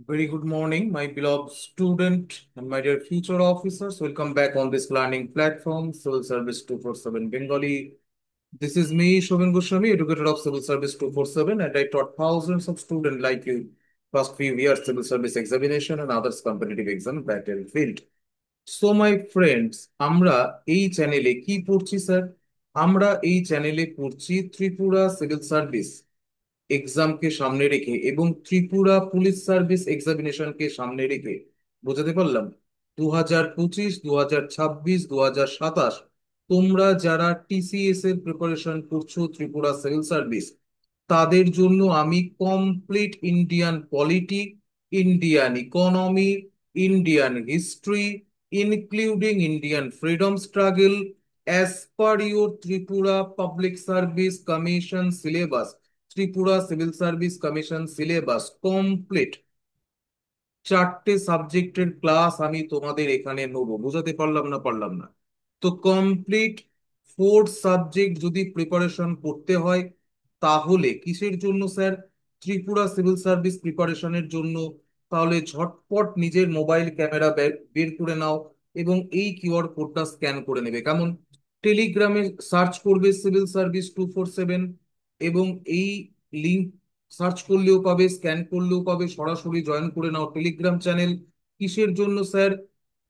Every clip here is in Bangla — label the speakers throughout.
Speaker 1: Very good morning, my beloved student and my dear future officers. Welcome back on this learning platform, Civil Service 247 Bengali. This is me, Shobin Goswami, educator of Civil Service 247, and I taught thousands of students like you past few years civil service examination and others competitive exam battlefield. So my friends, আমরা এই চ্যানেলে কি পড়ছি স্যার? আমরা এই চ্যানেলে পড়ছি ত্রিপুরা সিভিল সার্ভিস এক্সামকে সামনে রেখে এবং ত্রিপুরা পুলিশ সার্ভিস এক্সামিনেশনকে সামনে রেখে। বোঝাতে পারলাম? 2025, 2026, 2027 তোমরা যারা টিসিএস এর প্রিপারেশন করছো ত্রিপুরা সিভিল সার্ভিস, তাদের জন্য আমি complete Indian polity, Indian economy, Indian history, including Indian freedom struggle, as per your Tripura public service commission syllabus, Tripura civil service commission syllabus complete 4টে সাবজেক্টের ক্লাস আমি তোমাদের এখানে নেবো। বোঝাতে পারলাম না? পারলাম না? তো কমপ্লিট 4 সাবজেক্ট যদি প্রিপারেশন করতে হয়, তাহলে কিসের জন্য স্যার? ত্রিপুরা সিভিল সার্ভিস প্রিপারেশনের জন্য। তাহলে ঝটপট নিজের মোবাইল ক্যামেরা বের করে নাও এবং এই কিউআর কোডটা স্ক্যান করে নেবে। কেমন? টেলিগ্রামে সার্চ করবে সিভিল সার্ভিস 247 এবং এই লিঙ্ক সার্চ করলেও পাবে, স্ক্যান করলেও পাবে, সরাসরি জয়েন করে নাও টেলিগ্রাম চ্যানেল। কিসের জন্য স্যার?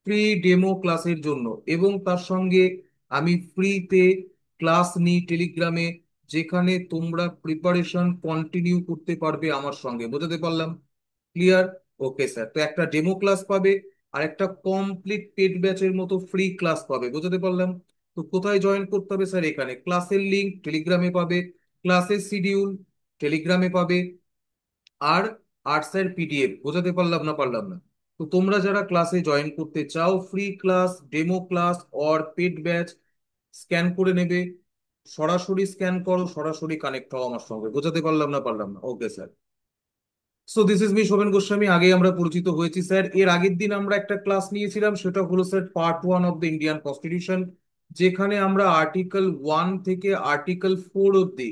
Speaker 1: ফ্রি ডেমো ক্লাসের জন্য। এবং তার সঙ্গে আমি ফ্রিতে ক্লাস নিই টেলিগ্রামে, যেখানে তোমরা প্রিপারেশন কন্টিনিউ করতে পারবে আমার সঙ্গে। বোঝাতে পারলাম? ক্লিয়ার? Okay sir. তো একটা ডেমো ক্লাস পাবে আর একটা কমপ্লিট পেড ব্যাচের মতো ফ্রি ক্লাস পাবে। বোঝাতে পারলাম? তো কোথায় জয়েন করতে হবে স্যার? এখানে ক্লাসের লিঙ্ক টেলিগ্রামে পাবে, ক্লাসের শিডিউল টেলিগ্রামে পাবে, আর আর্টস এর পিডিএফ। বোঝাতে পারলাম না? পারলাম না? তো তোমরা যারা ক্লাসে জয়েন করতে চাও, free class, demo class or paid batch, scan করে নেবে। সরাসরি স্ক্যান করো, সরাসরি কানেক্ট হও আমার সঙ্গে। বোঝাতে পারলাম না? পারলাম না? Okay sir. So this is me Shovan Goswami. আগে আমরা পরিচিত হয়েছি স্যার। এর আগের দিন আমরা একটা ক্লাস নিয়েছিলাম, সেটা হলো sir part 1 of the Indian constitution, যেখানে আমরা আর্টিকেল 1 থেকে আর্টিকেল 4 অব্দি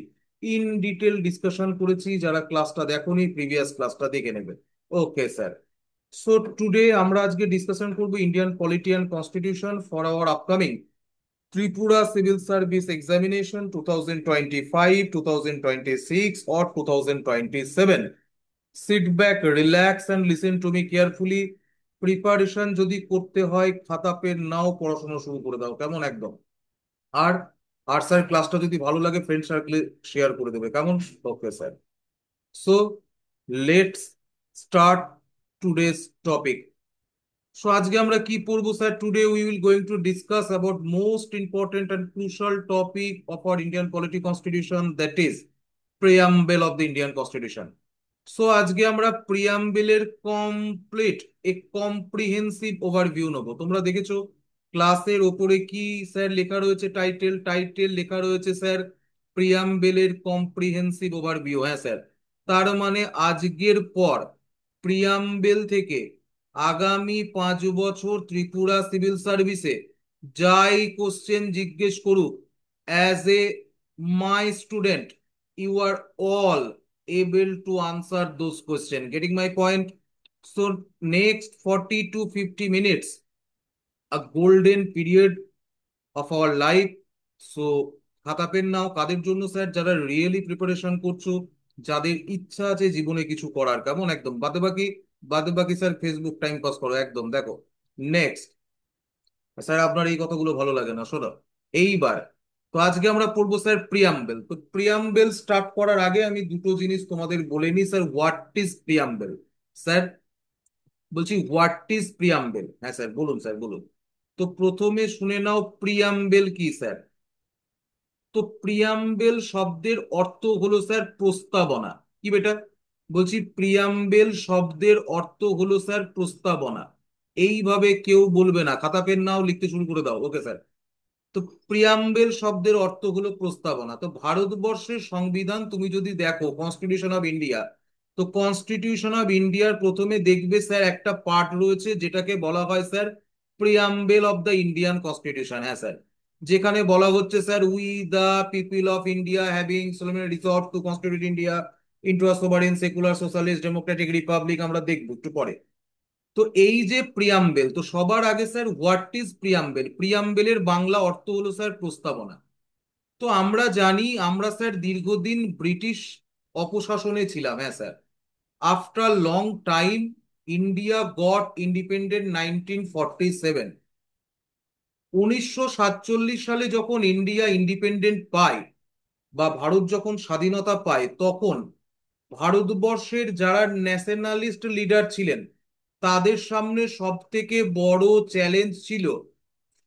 Speaker 1: ইন ডিটেল ডিসকাশন করেছি। যারা ক্লাসটা দেখোনি, প্রিভিয়াস ক্লাসটা দেখে নেবে। ওকে স্যার। সো টুডে আমরা আজকে ডিসকাশন করব Indian polity and constitution for our upcoming Tripura civil service examination 2025, 2026 or 2027। Sit back, relax and listen to me carefully. Preparation যদি করতে হয়, খাতা পেন নাও, পড়াশোনা শুরু করে দাও। কেমন? একদম। আর আর স্যার ক্লাসটা যদি ভালো লাগে ফ্রেন্ড সার্কেলে শেয়ার করে দেবে। কেমন? ওকে sir. So let's start today's topic. So আজকে আমরা কি পড়বো sir? Today we will going to discuss about most important and crucial topic of our Indian polity constitution, that is preamble of the Indian constitution. So আজকে আমরা প্রিয়াম্বেলের কমপ্লিট এ কম্প্রিহেন্সিভ ওভারভিউ নেবো। তোমরা দেখেছো ক্লাসের ওপরে কি স্যার লেখা রয়েছে? টাইটেল, টাইটেল লেখা রয়েছে স্যার প্রিয়াম্বেলের কম্প্রিহেন্সিভ ওভারভিউ। হ্যাঁ স্যার। তার মানে আজকের পর প্রিয়াম্বেল থেকে আগামী 5 বছর ত্রিপুরা সিভিল সার্ভিসে যাই কোশ্চেন জিজ্ঞেস করুক, as a my student, you are all able to answer those questions. Getting my point? So next 40 to 50 minutes, a golden period of our life. So খাতা পেন নাও। কাদের জন্য স্যার? যারা রিয়েলি প্রিপারেশন করছো, যাদের ইচ্ছা আছে জীবনে কিছু করার। কেমন? একদম। বাদে বাকি, বাদে বাকি স্যার ফেসবুক টাইম পাস করো। একদম। দেখো নেক্সট। স্যার আপনার এই কথাগুলো ভালো লাগে না, শোনো। এইবার তো আজকে আমরা পড়বো স্যার প্রিয়াম্বেল। তো প্রিয়াম্বেল স্টার্ট করার আগে আমি দুটো জিনিস তোমাদের বলে নিই sir. What is preamble? Sir বলছি হোয়াট ইজ প্রিয়াম্বেল? হ্যাঁ স্যার বলুন, স্যার বলুন। তো প্রথমে শুনে নাও প্রিয়াম্বেল কি স্যার। তো প্রিয়াম্বেল শব্দের অর্থ হলো স্যার প্রস্তাবনা। কি বেটা? বলছি প্রিয়াম্বেল শব্দের অর্থ হলো স্যার প্রস্তাবনা। এইভাবে কেউ বলবে না। খাতা পেন নাও, লিখতে শুরু করে দাও। ওকে স্যার। তো প্রিয়াম্বেল শব্দের অর্থ হলো প্রস্তাবনা। তো ভারতবর্ষের সংবিধান তুমি যদি দেখো, কনস্টিটিউশন অফ ইন্ডিয়া, তো কনস্টিটিউশন অফ ইন্ডিয়ার প্রথমে দেখবে স্যার একটা পার্ট রয়েছে যেটাকে বলা হয় sir preamble of the Indian constitution. হ্যাঁ স্যার। যেখানে বলা হচ্ছে sir we the people of India having solemnly resolved to constitute India Intra sovereign, secular, socialist, democratic, Republic আমরা দেখবো একটু পরে। তো এই যে প্রিয়াম্বেল, তো সবার আগে স্যার হোয়াট ইজ প্রিয়াম্বেল? প্রিয়াম্বেলের বাংলা অর্থ হলো স্যার প্রস্তাবনা। তো আমরা জানি, আমরা স্যার দীর্ঘদিন ব্রিটিশ অপশাসনে ছিলাম, হ্যাঁ sir. After long time India goat independent 1947। 1947 সালে যখন ইন্ডিয়া ইন্ডিপেন্ডেন্ট পায় বা ভারত যখন স্বাধীনতা পায়, তখন ভারতবর্ষের যারা ন্যাশনালিস্ট লিডার ছিলেন, তাদের সামনে সব থেকে বড় চ্যালেঞ্জ ছিল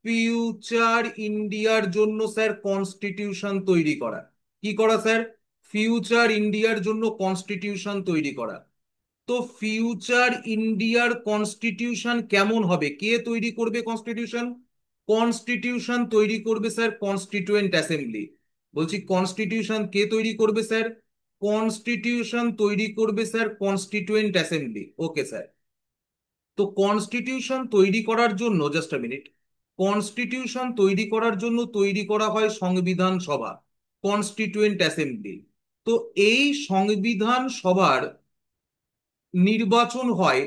Speaker 1: ফিউচার ইন্ডিয়ার জন্য স্যার কনস্টিটিউশন তৈরি করা। কি করা স্যার? ফিউচার ইন্ডিয়ার জন্য কনস্টিটিউশন তৈরি করা। তো ফিউচার ইন্ডিয়ার কনস্টিটিউশন কেমন হবে? কে তৈরি করবে কনস্টিটিউশন? কনস্টিটিউশন তৈরি করবে স্যার কনস্টিটিউয়েন্ট অ্যাসেম্বলি। বলছি কনস্টিটিউশন কে তৈরি করবে স্যার? কনস্টিটিউশন তৈরি করবে স্যার কনস্টিটিউয়েন্ট অ্যাসেম্বলি। ওকে স্যার। তো কনস্টিটিউশন তৈরি করার জন্য, জাস্ট আ মিনিট, কনস্টিটিউশন তৈরি করার জন্য তৈরি করা হয় সংবিধান সভা, কনস্টিটিউয়েন্ট অ্যাসেম্বলি। তো এই সংবিধান সভার নির্বাচন হয়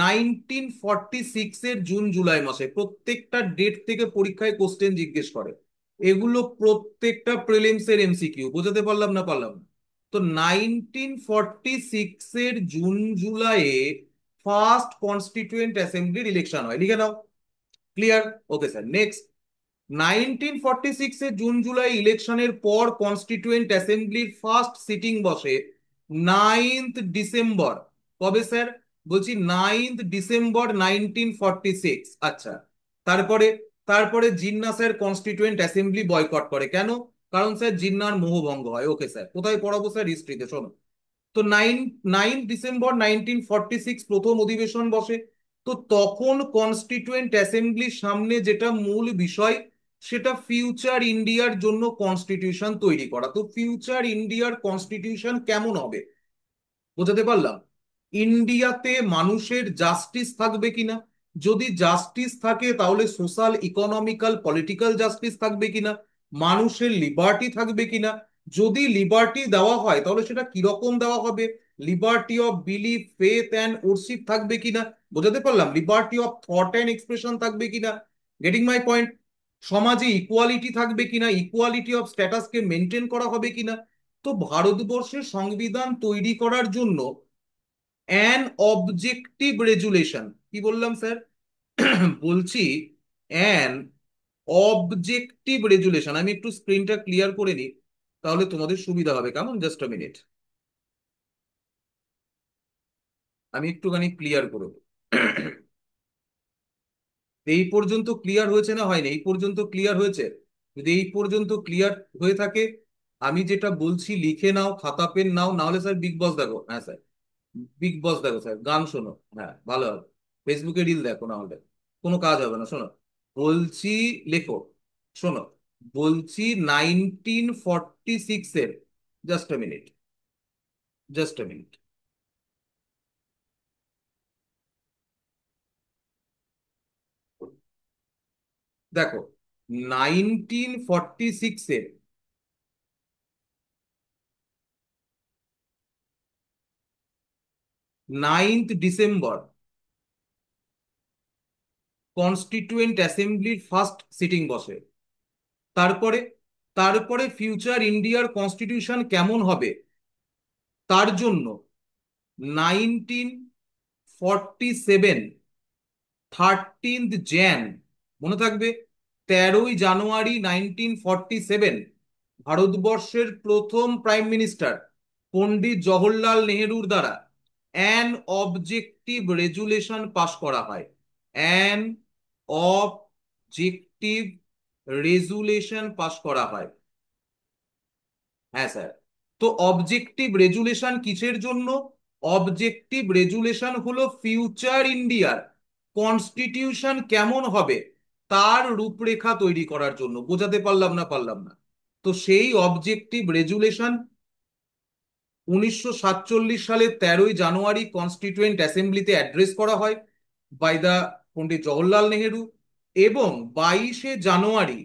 Speaker 1: 1946-এর জুন জুলাই মাসে। প্রত্যেকটা ডেট থেকে পরীক্ষায় কোশ্চেন জিজ্ঞেস করে, এগুলো প্রত্যেকটা প্রিলিমস এর এমসিকিউ। বোঝাতে পারলাম না পারলাম না? তো 1946-এর জুন জুলাইয়ে ফার্স্ট কনস্টিটিউয়েন্ট অ্যাসেম্বলির ইলেকশন হয়, লিখে নাও। ক্লিয়ার? Okay sir, next. 1946-এর জুন জুলাই ইলেকশনের পর কনস্টিটিউয়েন্ট অ্যাসেম্বলির ফার্স্ট সিটিং বসে 9 ডিসেম্বর। কবে স্যার? বলছি 9 ডিসেম্বর 1946। আচ্ছা। তারপরে, Jinnah sir constituent assembly boycott করে। কেন? কারণ স্যার জিন্নার মোহভঙ্গ হয়। ওকে স্যার, কোথায় পড়াবো স্যার? হিস্ট্রিতে, শোনো। তো 9 ডিসেম্বর 1946 প্রথম অধিবেশন বসে। তো তখন কনস্টিটিউয়েন্ট অ্যাসেম্বলির সামনে যেটা মূল বিষয়, সেটা ফিউচার ইন্ডিয়ার জন্য কনস্টিটিউশন তৈরি করা। তো ফিউচার ইন্ডিয়ার কনস্টিটিউশন কেমন হবে? বোঝাতে পারলাম? ইন্ডিয়াতে মানুষের জাস্টিস থাকবে কিনা? যদি জাস্টিস থাকে তাহলে সোশ্যাল, ইকোনমিক্যাল, পলিটিক্যাল জাস্টিস থাকবে কিনা? মানুষের লিবার্টি থাকবে কিনা? যদি লিবার্টি দেওয়া হয় তাহলে সেটা কিরকম দেওয়া হবে? Liberty of belief, faith and worship থাকবে কিনা? বোঝাতে পারলাম? Liberty of thought and expression থাকবে কিনা? Getting my point? সমাজে ইকুয়ালিটি থাকবে কিনা? ইকুয়ালিটি অফ স্ট্যাটাসকে মেনটেন করা হবে কিনা? তো ভারতবর্ষের সংবিধান তৈরি করার জন্য অ্যান অবজেক্টিভ রেজুলেশন, কি বললাম স্যার? বলছি অ্যান অবজেক্টিভ রেজুলেশন। আমি একটু স্ক্রিনটা ক্লিয়ার করে নিই, তাহলে তোমাদের সুবিধা হবে। কেমন? জাস্ট আ মিনিট, আমি একটুখানি ক্লিয়ার করে দেব। এই পর্যন্ত ক্লিয়ার হয়েছে না হয়নি? এই পর্যন্ত ক্লিয়ার হয়েছে? যদি এই পর্যন্ত ক্লিয়ার হয়ে থাকে, আমি যেটা বলছি লিখে নাও, খাতা পেন নাও, না হলে স্যার বিগ বস দেখো। হ্যাঁ স্যার, বিগ বস দেখো স্যার, গান শোনো, হ্যাঁ ভালো হবে। ফেসবুকে রিল দেখো, না হলে কোনো কাজ হবে না। শোনো বলছি, লেখো, শোনো। বলছি 1946-এর, just a minute, just a minute, দেখো 1946-এর 9 ডিসেম্বর কনস্টিটিউয়েন্ট অ্যাসেম্বলির ফার্স্ট সিটিং বসে। তারপরে, ফিউচার ইন্ডিয়ার কনস্টিটিউশন কেমন হবে তার জন্য 1947 13 jan, মনে থাকবে, 13ই জানুয়ারি 1947 ভারতবর্ষের প্রথম প্রাইম মিনিস্টার পণ্ডিত জওহরলাল নেহেরুর দ্বারা অ্যান অবজেক্টিভ রেজুলেশন পাশ করা হয়। অ্যান অবজেক্টিভ রেজুলেশন পাশ করা হয়। হ্যাঁ স্যার। তো অবজেক্টিভ রেজুলেশন কিসের জন্য? অবজেক্টিভ রেজুলেশন হলো ফিউচার ইন্ডিয়ার কনস্টিটিউশন কেমন হবে তার রূপরেখা তৈরি করার জন্য। বোঝাতে পারলাম না পারলাম না? তো সেই অবজেক্টিভ রেজুলেশন 1947 সালে 13ই জানুয়ারি কনস্টিটিউয়েন্ট অ্যাসেম্বলিতে অ্যাড্রেস করা হয় বাই দা পণ্ডিত জওহরলাল নেহেরু। এবং 22শে জানুয়ারি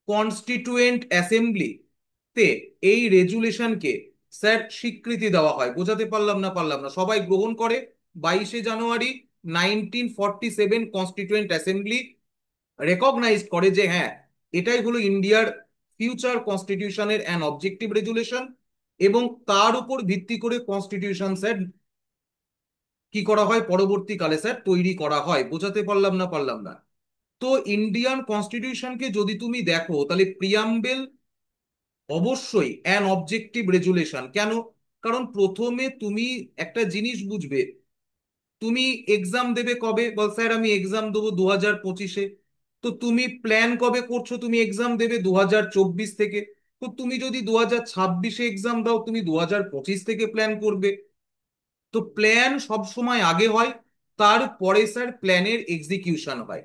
Speaker 1: কনস্টিটিউয়েন্ট অ্যাসেম্বলিতে এই রেজুলেশনকে স্যার স্বীকৃতি দেওয়া হয়, বোঝাতে পারলাম না, সবাই গ্রহণ করে। 22শে জানুয়ারি 1947 কনস্টিটিউয়েন্ট অ্যাসেম্বলি রেকগনাইজ করে যে হ্যাঁ, এটাই হলো ইন্ডিয়ার ফিউচার কনস্টিটিউশনের অ্যান অবজেক্টিভ রেজুলেশন। এবং তার উপর ভিত্তি করে কনস্টিটিউশন স্যার কি করা হয়, পরবর্তীকালে স্যার তৈরি করা হয়। বোঝাতে পারলাম না। তো ইন্ডিয়ান কনস্টিটিউশনকে যদি তুমি দেখো, তাহলে প্রিয়াম্বেল অবশ্যই অ্যান অবজেক্টিভ রেজুলেশন। কেন? কারণ প্রথমে তুমি একটা জিনিস বুঝবে, তুমি এক্সাম দেবে কবে? বল স্যার আমি এক্সাম দেবো 2025-এ। তো তুমি প্ল্যান কবে করছো? তুমি এক্সাম দেবে 2024 থেকে। তো তুমি যদি 2026-এ এক্সাম দাও, তুমি 2025 থেকে প্ল্যান করবে। তো প্ল্যান সব সময় আগে হয়, তারপরে স্যার প্ল্যানের এক্সিকিউশন হয়।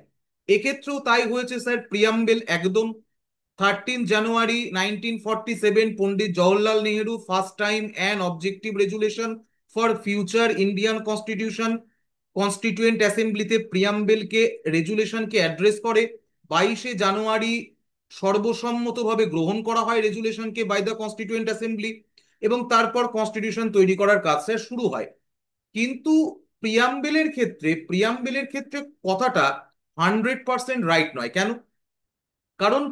Speaker 1: এক্ষেত্রেও তাই হয়েছে স্যার। প্রিয়াম্বেল একদম 13 January 1947, Pandit Jawaharlal Nehru first time an objective resolution for future Indian constitution constituent অ্যাসেম্বলিতে প্রিয়াম্বেলকে রেজুলেশনকে অ্যাড্রেস করে। 22শে জানুয়ারি সর্বসম্মতভাবে গ্রহণ করা হয় রেজুলেশনকে বাই দ্য কনস্টিটিউয়েন্ট অ্যাসেম্বলি, এবং তারপর কনস্টিটিউশন তৈরি করার কাজ স্যার শুরু হয়। কিন্তু প্রিয়াম্বেলের ক্ষেত্রে কথাটা 100% রাইট নয়। কেন? কারণ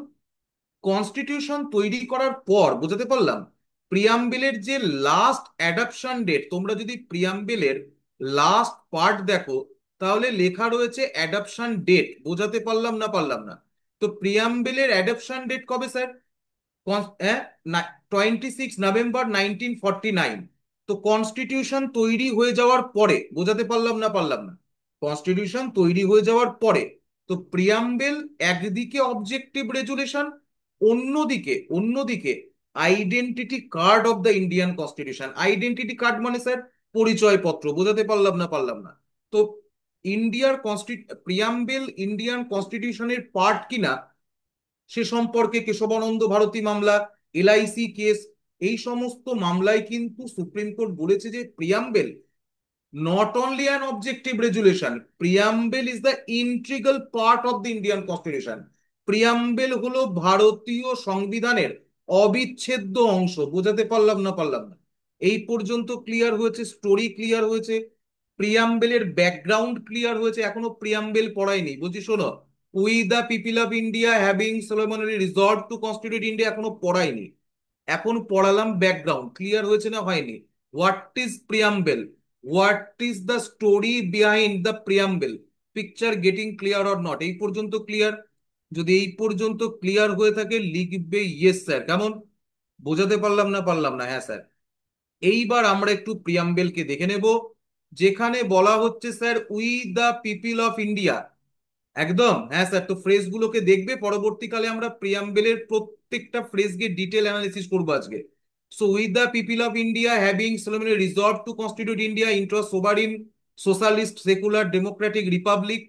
Speaker 1: কনস্টিটিউশন তৈরি করার পর, বোঝাতে পারলাম, প্রিয়াম্বেলের যে লাস্ট অ্যাডাপশন ডেট, তোমরা যদি প্রিয়াম্বেলের লাস্ট পার্ট দেখো, তাহলে লেখা রয়েছে অ্যাডাপশন ডেট। বোঝাতে পারলাম না। তো প্রিয়াম্বেলের অ্যাডাপশন ডেট কবে স্যার? 26 নভেম্বর 1949। তো কনস্টিটিউশন তৈরি হয়ে যাওয়ার পরে, বোঝাতে পারলাম না, কনস্টিটিউশন তৈরি হয়ে যাওয়ার পরে। তো প্রিয়াম্বেল একদিকে অবজেক্টিভ রেজুলেশন, অন্যদিকে identity card of the Indian constitution. Identity card মানে স্যার পরিচয়পত্র। বোঝাতে পারলাম না। তো প্রিয়াম্বেল ইন্ডিয়ান কনস্টিটিউশনের পার্ট কিনা সে সম্পর্কে কেশবানন্দ ভারতী মামলা, এলআইসি কেস, এই সমস্ত মামলায় কিন্তু সুপ্রিম কোর্ট বলেছে যে preamble not only an objective resolution, preamble is the integral part of the Indian Constitution. Preamble হলো ভারতীয় সংবিধানের অবিচ্ছেদ্য অংশ। বোঝাতে পারলাম না। এই পর্যন্ত ক্লিয়ার হয়েছে, স্টোরি ক্লিয়ার হয়েছে, প্রিয়াম্বেলের ব্যাকগ্রাউন্ড ক্লিয়ার হয়েছে। এখনো প্রিয়াম্বেল পড়ায়নি, বলছি শোনো। We the people of India having solemnly resolved to constitute India এখনো পড়ায়নি। এখন পড়ালাম ব্যাকগ্রাউন্ড। ক্লিয়ার হয়েছে না হয়নি? What is preamble, what is the story behind the preamble, picture getting clear or not? এই পর্যন্ত ক্লিয়ার? যদি এই পর্যন্ত ক্লিয়ার হয়ে থাকে লিখবে ইয়েস স্যার। কেমন? বোঝাতে পারলাম না? হ্যাঁ স্যার। এইবার আমরা একটু প্রিয়াম্বেলকে দেখে নেব, যেখানে বলা হচ্ছে sir we the people of India. একদম হ্যাঁ স্যার। তো ফ্রেজ গুলোকে দেখবে, পরবর্তীকালে আমরা প্রিয়াম্বেলের প্রত্যেকটা ফ্রেজকে ডিটেল অ্যানালিসিস করবো আজকে। So with the people of India having solemnly resolved to constitute India into a sovereign socialist secular democratic republic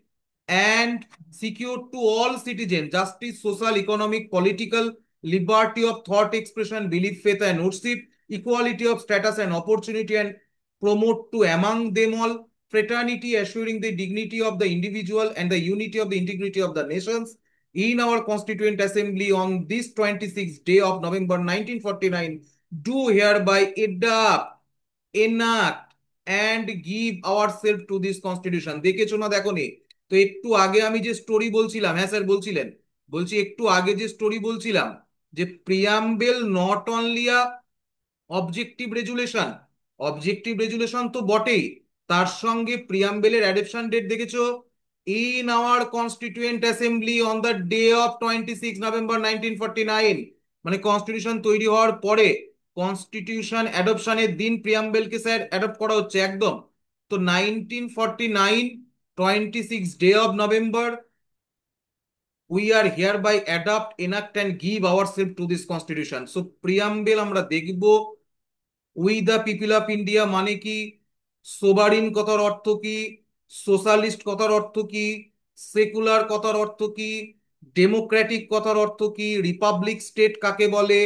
Speaker 1: and secure to all citizens justice, social, economic, political, liberty of thought expression, belief, faith and worship, equality of status and opportunity, and promote to among them all fraternity, assuring the dignity of the individual and the unity of the integrity of the nations. In our Constituent Assembly on this 26th day of November 1949, do hereby adopt, enact, and give ourselves to this Constitution. দেখেছো না দেখোনি? তো একটু আগে আমি যে স্টোরি বলছিলাম, হ্যাঁ স্যার বলছিলেন, বলছি একটু আগে যে স্টোরি বলছিলাম, যে preamble not only a objective resolution তো বটেই, তার সঙ্গে প্রিয়াম্বেলের অ্যাডপশন ডেট দেখেছো? In our constituent assembly on the day of 26 November 1949। মানে কনস্টিটিউশন তৈরি হওয়ার পরে কনস্টিটিউশন অ্যাডপশনের দিন প্রিয়াম্বেলকে স্যার অ্যাডপ্ট করা হচ্ছে একদম। তো 1949, 26 day of November, we are hereby adapt, enact and give our self to this constitution. So preamble আমরা দেখব। We the people of India মানে কি? সোভারিন কথার অর্থ কি? সোশ্যালিস্ট কথার অর্থ কি? সেকুলার কথার অর্থ কি? ডেমোক্রেটিক কথার অর্থ কি? রিপাবলিক স্টেট কাকে বলে?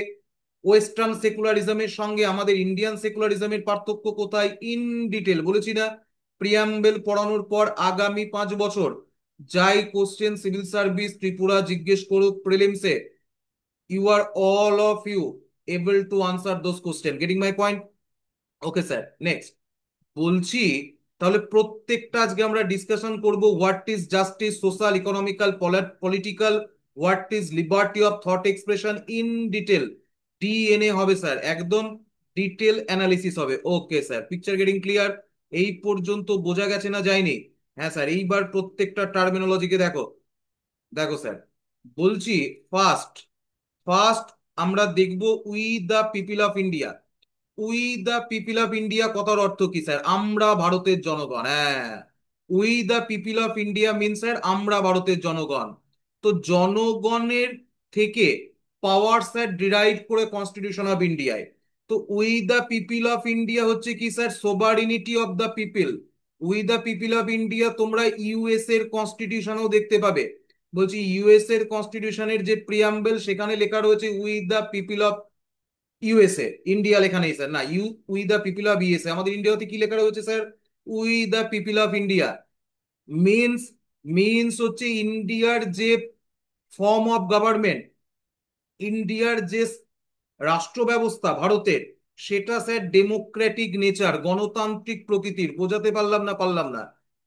Speaker 1: ওয়েস্টার্ন সেকুলারিজমের সঙ্গে আমাদের ইন্ডিয়ান সেকুলারিজমের পার্থক্য কোথায়? ইন ডিটেল বলেছি না? প্রিয়াম্বেল পড়ানোর পর আগামী 5 বছর যাই কোশ্চেন সিভিল সার্ভিস ত্রিপুরা জিজ্ঞেস করুক প্রিলিমসে, you are all of you able to answer those questions. Getting my point? Okay, sir. Next. বলছি তাহলে প্রত্যেকটা আজকে আমরা ডিসকাশন করব what is justice, social, economical, political, what is liberty of thought expression in detail. DNA হবে স্যার, একদম ডিটেল অ্যানালিসিস হবে। Okay sir, picture getting clear? এই পর্যন্ত বোঝা গেছে না যায়নি? হ্যাঁ স্যার, এইবার প্রত্যেকটা টার্মিনোলজিকে দেখো। দেখো স্যার, বলছি ফার্স্ট ফার্স্ট আমরা দেখব we the people of India. We the people of India কথার অর্থ কি স্যার? আমরা ভারতের জনগণ। হ্যাঁ, we the people of India mean sir আমরা ভারতের জনগণ। তো জনগণের থেকে পাওয়ার স্যার ডিরাইভ করে কনস্টিটিউশন অফ ইন্ডিয়ায়। তো we the people of India হচ্ছে কি sir? Sovereignty of the people. We the people of India তোমরা ইউএস এর কনস্টিটিউশনও দেখতে পাবে। বলছি ইউএস এর কনস্টিটিউশনের যে প্রিয়াম্বেল সেখানে লেখা রয়েছে we the people of USA. India লেখা নেই স্যার, না, we the people of USA. আমাদের ইন্ডিয়াতে কি লেখা রয়েছে sir? We the people of India. Means means হচ্ছে ইন্ডিয়ার যে ফর্ম অফ গভর্নমেন্ট, ইন্ডিয়ার যে রাষ্ট্র ব্যবস্থা ভারতের, সেটা স্যার ডেমোক্রেটিক নেচার, গণতান্ত্রিক প্রকৃতির। বোঝাতে পারলাম না পারলাম না?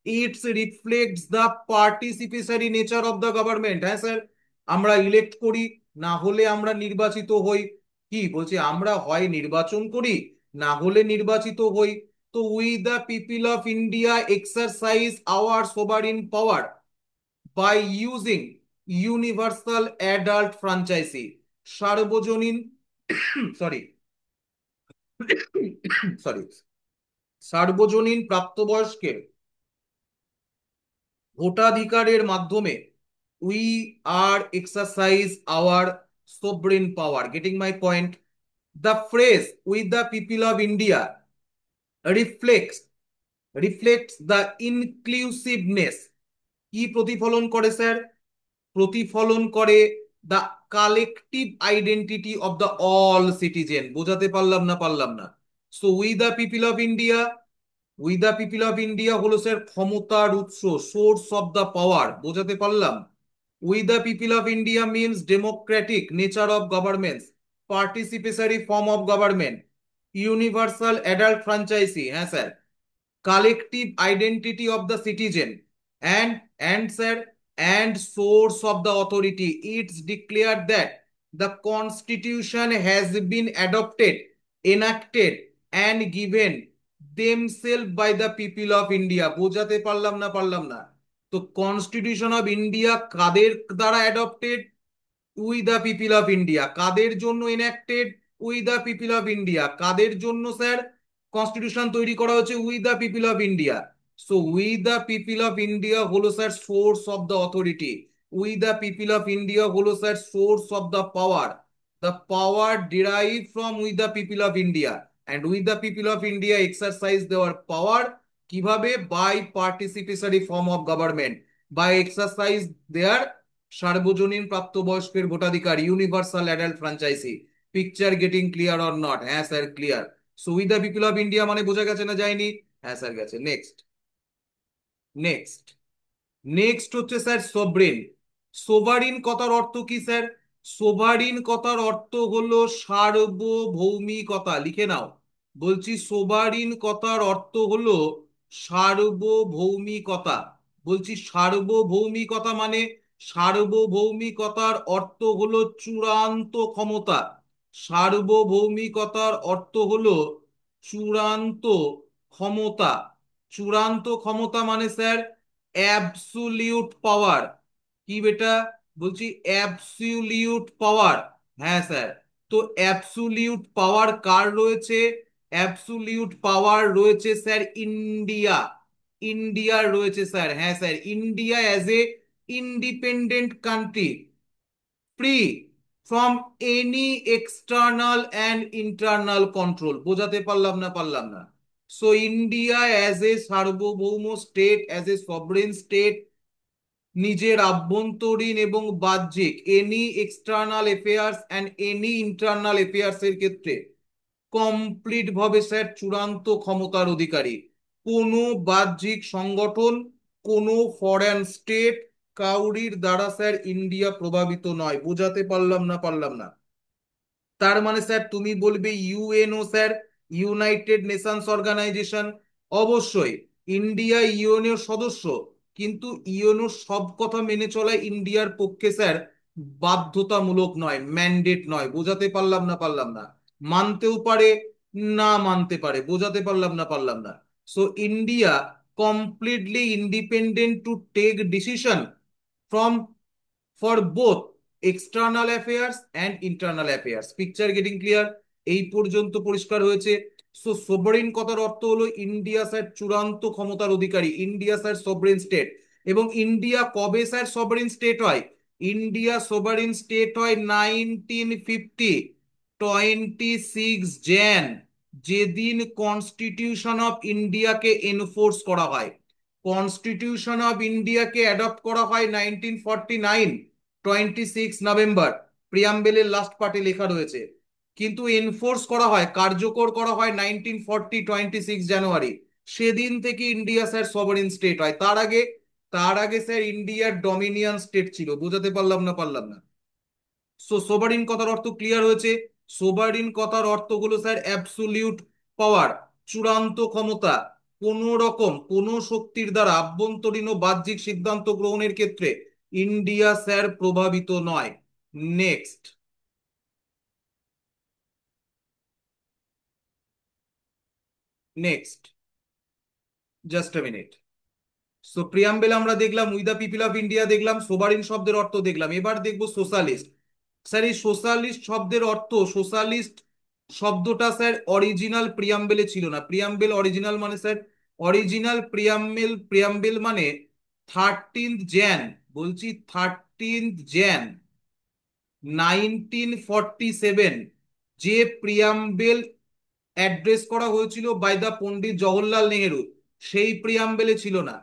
Speaker 1: It's reflects the participationary nature of the government. হ্যাঁ স্যার, আমরা ইলেক্ট করি, না হলে আমরা নির্বাচিত হই। কি বলছি, আমরা হয় নির্বাচন করি, না হলে নির্বাচিত হই। তো we the people of India exercise our sovereign power by using universal adult franchise. সার্বজনীন সরি সরি সার্বজনীন প্রাপ্তবয়স্কের ভোটাধিকারের মাধ্যমে we are exercise our sovereign power. Getting my point? The phrase we the people of India reflects reflects the inclusiveness. কি প্রতিফলন করে স্যার? প্রতিফলন করে the collective identity of the all citizen. বোঝাতে পারলাম না পারলাম না? So we the people of India, we the people of India হলো স্যার ক্ষমতার উৎস, সোর্স অফ দ্য পাওয়ার। বোঝাতে পারলাম? We the people of India means democratic nature of governments, participationary form of government, universal adult franchise, হ্যাঁ sir, collective identity of the citizen, and sir, and source of the authority. It's declared that the constitution has been adopted, enacted and given themselves by the people of India. বোঝাতে পারলাম না পারলাম না? তো কনস্টিটিউশন অফ ইন্ডিয়া কাদের দ্বারা adopted? We the people of India. কাদের জন্য enacted? We the people of India. কাদের জন্য স্যার কনস্টিটিউশন তৈরি করা হচ্ছে? We the people of India. So we the people of India হলো sir source of the authority. We the people of India হলো sir source of the power. The power derive from we the people of India, and we the people of India exercise দেওয়ার পাওয়ার কিভাবে? By participationary form of government, by exercise their সার্বজনীন প্রাপ্তবয়স্কের ভোটাধিকার, universal adult franchise. Picture getting clear or not? হ্যাঁ sir, clear. So we the people of India মানে বোঝা গেছে না যায়নি? হ্যাঁ স্যার গেছে। নেক্সট নেক্সট নেক্সট হচ্ছে স্যার সবরেন। সোভারিন কথার অর্থ কি স্যার? সোভারিন কথার অর্থ হলো সার্বভৌমিকতা। লিখে নাও। বলছি সোভারিন কথার অর্থ হলো সার্বভৌমিকতা। বলছি সার্বভৌমিকতা মানে, সার্বভৌমিকতার অর্থ হলো চূড়ান্ত ক্ষমতা। সার্বভৌমিকতার অর্থ হলো চূড়ান্ত ক্ষমতা। চূড়ান্ত ক্ষমতা মানে স্যার অ্যাবসুলিউট পাওয়ার। কি বেটা? বলছি অ্যাবসুলিউট পাওয়ার। হ্যাঁ স্যার। তো অ্যাবসুলিউট পাওয়ার কার রয়েছে? অ্যাবসুলিউট পাওয়ার রয়েছে স্যার ইন্ডিয়া। ইন্ডিয়ার রয়েছে স্যার। হ্যাঁ sir, India as A independent country, free from any external and internal control. বোঝাতে পারলাম না পারলাম না? সো ইন্ডিয়া অ্যাজ এ সার্বভৌম state, as a sovereign state, নিজের আভ্যন্তরীণ এবং বাহ্যিক any external affairs and any internal affairs এর ক্ষেত্রে কমপ্লিট ভাবে স্যার চূড়ান্ত ক্ষমতার অধিকারী। কোনো বাহ্যিক সংগঠন, কোনো ফরেন স্টেট, কাউরির দ্বারা স্যার ইন্ডিয়া প্রভাবিত নয়। বোঝাতে পারলাম না পারলাম না? তার মানে স্যার তুমি বলবে UNO sir, United Nations Organisation, অবশ্যই ইন্ডিয়া ইউএনও সদস্য, কিন্তু ইউএনও সব কথা মেনে চলা ইন্ডিয়ার পক্ষে স্যার বাধ্যতামূলক নয়, ম্যান্ডেট নয়। বোঝাতে পারলাম না পারলাম না? মানতেও পারে, না মানতে পারে। বোঝাতে পারলাম না পারলাম না? So India completely independent to take decision from for both external affairs and internal affairs. Picture getting clear? এই পর্যন্ত পরিষ্কার হয়েছে? সো সোভারেইন কথার অর্থ হলো ইন্ডিয়া স্যার চূড়ান্ত ক্ষমতার অধিকারী, ইন্ডিয়া স্যার সভরেন স্টেট। এবং ইন্ডিয়া কবে স্যার সভরেন স্টেট হয়? ইন্ডিয়া সোভারেন স্টেট হয় 1950, 26 jan, যেদিন কনস্টিটিউশন অফ ইন্ডিয়াকে এনফোর্স করা হয়। কনস্টিটিউশন অফ ইন্ডিয়াকে অ্যাডপ্ট করা হয় 1949, 26 নভেম্বর। প্রিয়াম্বেলের লাস্ট পার্টে লেখা রয়েছে। কিন্তু এনফোর্স করা হয়, কার্যকর করা হয় 1940, 26 জানুয়ারি। সেদিন থেকে ইন্ডিয়া স্যার সভারেন স্টেট হয়। তার আগে স্যার ইন্ডিয়ার ডমিনিয়ন স্টেট ছিল। বোঝাতে পারলাম না পারলাম না? সো সোভারিন কথার অর্থ ক্লিয়ার হয়েছে? সোভারিন কথার অর্থ হলো স্যার অ্যাবসোলিউট পাওয়ার, চূড়ান্ত ক্ষমতা। কোন রকম কোন শক্তির দ্বারা আভ্যন্তরীণ ও বাহ্যিক সিদ্ধান্ত গ্রহণের ক্ষেত্রে ইন্ডিয়া স্যার প্রভাবিত নয়। Next. Next, just a minute. So preamble আমরা দেখলাম, we the people of India দেখলাম, সোভারিন শব্দের অর্থ দেখলাম। এবার দেখবো সোশ্যালিস্ট। স্যার এই সোশ্যালিস্ট শব্দের অর্থ, সোশ্যালিস্ট শব্দটা স্যার অরিজিনাল প্রিয়াম্বেলে ছিল না। প্রিয়াম্বেল অরিজিনাল মানে স্যার, অরিজিনাল প্রিয়াম্বেল মানে 13 jan, বলছি 13 jan 1947, যে প্রিয়াম্বেল অ্যাড্রেস করা হয়েছিল বাই দা পন্ডিত জওহরলাল নেহেরু, সেই প্রিয়াম্বেলে ছিল না।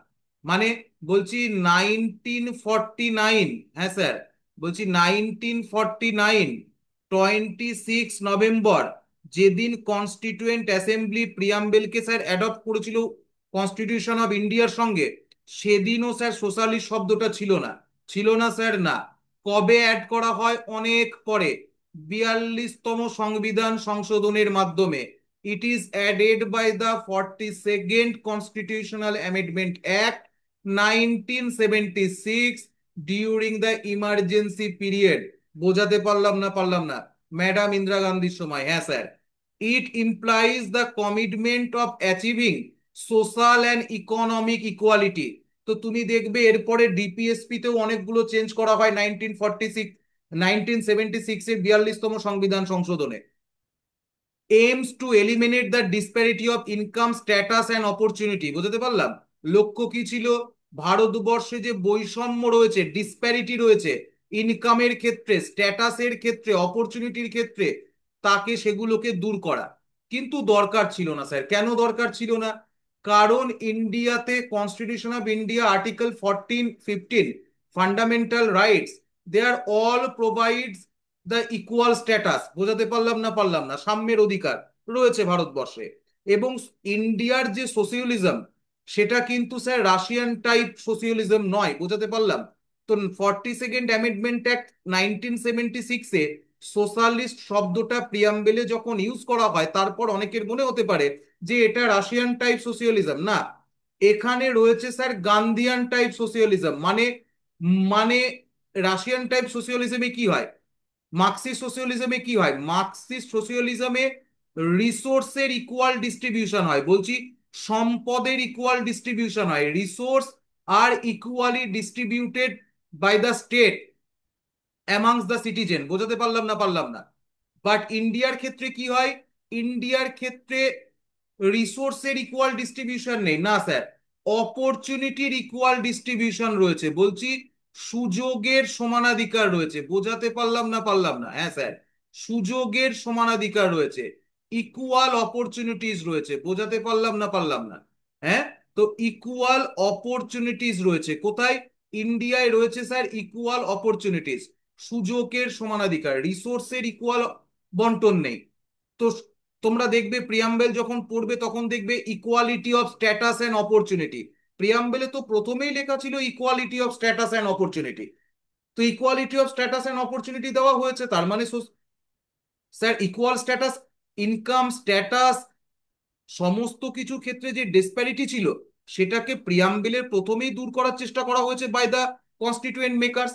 Speaker 1: মানে বলছি 1949, হ্যাঁ স্যার, বলছি 1949, 26 নভেম্বর, যেদিন কনস্টিটিউয়েন্ট অ্যাসেম্বলি প্রিয়াম্বেলকে স্যার অ্যাডপ্ট করেছিল কনস্টিটিউশন অফ ইন্ডিয়ার সঙ্গে, সেদিনও স্যার সোশ্যালিস্ট শব্দটা ছিল না। ছিল না স্যার, না। কবে অ্যাড করা হয়? অনেক পরে, 42তম সংবিধান সংশোধনের মাধ্যমে। It is added by the 42nd constitutional amendment act 1976 during the emergency period. বোঝাতে পারলাম না পারলাম না? ম্যাডাম ইন্দিরা গান্ধীর সময়, হ্যাঁ sir. It implies the commitment of achieving social and economic equality. তো তুমি দেখবে এরপরে ডিপিএসপি তেও অনেকগুলো চেঞ্জ করা হয় 1976 এর 42তম সংবিধান সংশোধনে। Aims to eliminate the disparity of income, status and opportunity. বুঝতে পারলাম? লক্ষ্য কি ছিল? ভারতবর্ষে যে বৈষম্য রয়েছে, ডিসপ্যারিটি রয়েছে ইনকামের ক্ষেত্রে, স্ট্যাটাসের ক্ষেত্রে, অপরচুনিটির ক্ষেত্রে, তাকে সেগুলোকে দূর করা। কিন্তু দরকার ছিল না স্যার। কেন দরকার ছিল না? কারণ ইন্ডিয়াতে constitution of India article 14, 15, fundamental rights, they are all provides the equal status. বোঝাতে পারলাম না পারলাম না? সাম্যের অধিকার রয়েছে ভারতবর্ষে। এবং ইন্ডিয়ার যে সোশিয়ালিজম, সেটা কিন্তু স্যার রাশিয়ান টাইপ সোশিয়ালিজম নয়। বোঝাতে পারলাম? তো 42nd অ্যামেন্ডমেন্ট অ্যাক্ট 1976-এ সোশ্যালিস্ট শব্দটা প্রিয়াম্বেলে যখন ইউজ করা হয়, তারপর অনেকের মনে হতে পারে যে এটা রাশিয়ান টাইপ সোশিয়ালিজম। না, এখানে রয়েছে স্যার গান্ধিয়ান টাইপ সোশিয়ালিজম। মানে মানে রাশিয়ান টাইপ সোশিয়ালিজমে কি হয়, মার্কসিস্ট সোশিয়ালিজমে কি হয়? মার্কসিস্ট সোশিয়ালিজমে রিসোর্সের ইকুয়াল ডিস্ট্রিবিউশন হয়। বলছি সম্পদের ইকুয়াল ডিস্ট্রিবিউশন হয়। Resource are equally distributed by the state amongst the citizen. বোঝাতে পারলাম না পারলাম না? বাট ইন্ডিয়ার ক্ষেত্রে কি হয়? ইন্ডিয়ার ক্ষেত্রে রিসোর্সের ইকুয়াল ডিস্ট্রিবিউশন নেই, না স্যার। অপরচুনিটির ইকুয়াল ডিস্ট্রিবিউশন রয়েছে। বলছি সুযোগের সমানাধিকার রয়েছে। বোঝাতে পারলাম না পারলাম না? হ্যাঁ স্যার, সুযোগের সমানাধিকার রয়েছে, ইকুয়াল অপরচুনিটিস রয়েছে। বোঝাতে পারলাম না পারলাম না? হ্যাঁ, তো ইকুয়াল অপরচুনিটিস রয়েছে কোথায়? ইন্ডিয়ায় রয়েছে স্যার ইকুয়াল অপরচুনিটিস, সুযোগের সমানাধিকার, রিসোর্সের ইকুয়াল বন্টন নেই। তো তোমরা দেখবে প্রিয়াম্বেল যখন পড়বে তখন দেখবে equality of status and opportunity. প্রিয়াম্বেলে তো প্রথমেই লেখা ছিল equality of status and opportunity. তো equality of status and opportunity দেওয়া হয়েছে, তার মানে sir equal status, income status, সমস্ত কিছু ক্ষেত্রে যে ডিসপ্যারিটি ছিল সেটাকে প্রিয়াম্বেলের প্রথমেই দূর করার চেষ্টা করা হয়েছে বাই দ্য কনস্টিটিউয়েন্ট মেকার্স।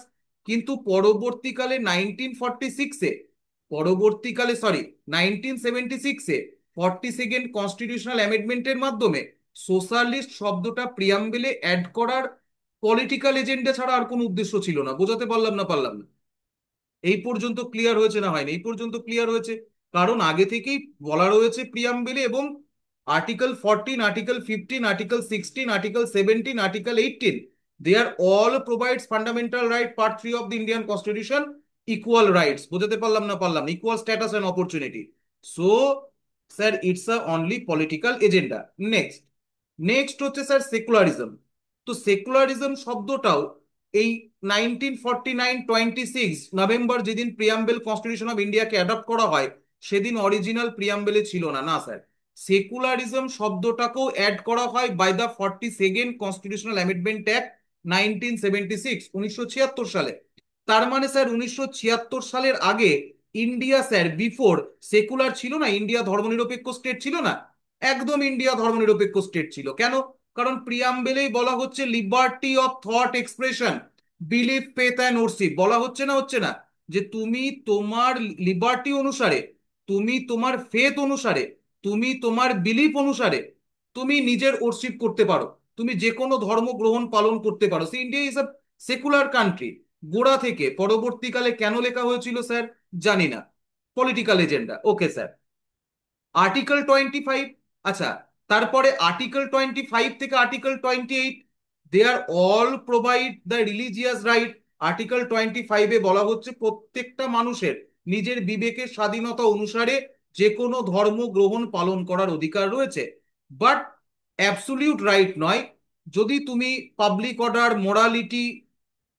Speaker 1: কিন্তু পরবর্তীকালে 1946-এ, পরবর্তীকালে সরি 1976-এ 42nd কনস্টিটিউশনাল অ্যামেন্ডমেন্টের মাধ্যমে সোশ্যালিস্ট শব্দটা প্রিয়াম্বেলে অ্যাড করার পলিটিক্যাল এজেন্ডা ছাড়া আর কোনো উদ্দেশ্য ছিল না। বোঝাতে পারলাম না পারলাম না? এই পর্যন্ত ক্লিয়ার হয়েছে না হয়নি? এই পর্যন্ত ক্লিয়ার হয়েছে, কারণ আগে থেকেই বলা রয়েছে প্রিয়াম্বেলে, এবং article 14, article 15, article 16, article 17, article 18, they are all provides fundamental right, part 3 of the Indian constitution, equal rights. বোঝাতে পারলাম না পারলাম? Equal status and opportunity. So sir it's a only political agenda. Next, next হচ্ছে স্যার সেকুলারিজম। তো সেকুলারিজম শব্দটাও এই 1949-26 নভেম্বর যেদিন প্রিয়াম্বেল কনস্টিটিউশন অফ ইন্ডিয়াকে অ্যাডপ্ট করা হয়, সেদিন অরিজিনাল প্রিয়াম্বেলে ছিল না। না স্যার, সেকুলারিজম শব্দটাকেও অ্যাড করা হয় by the 42nd constitutional amendment act 1976, 1976 সালে। তার মানে স্যার 1976 সালের আগে ইন্ডিয়া স্যার বিফোর সেকুলার ছিল না, ইন্ডিয়া ধর্মনিরপেক্ষ স্টেট ছিল না। একদম ইন্ডিয়া ধর্মনিরপেক্ষ স্টেট ছিল। কেন? কারণ প্রিয়াম্বেলেই বলা হচ্ছে liberty of thought expression, belief, faith and worship. বলা হচ্ছে না, হচ্ছে না, যে তুমি তোমার লিবার্টি অনুসারে, তুমি তোমার ফেথ অনুসারে, তুমি তোমার বিলিফ অনুসারে তুমি নিজের ওরশিপ করতে পারো, তুমি যে কোনো ধর্ম গ্রহণ পালন করতে পারো। সে India is a secular country. গোড়া থেকে। পরবর্তীকালে কেন লেখা হয়েছিল স্যার জানি না, political agenda. Okay sir. Article 25, আচ্ছা, তারপরে আর্টিকেল 25 থেকে article 28, they are all provide the religious right. Article 25-এ বলা হচ্ছে প্রত্যেকটা মানুষের নিজের বিবেকের স্বাধীনতা অনুসারে যে কোনো ধর্ম গ্রহণ পালন করার অধিকার রয়েছে, বাট অ্যাবসলিউট রাইট নয়। যদি তুমি পাবলিক অর্ডার, মোরালিটি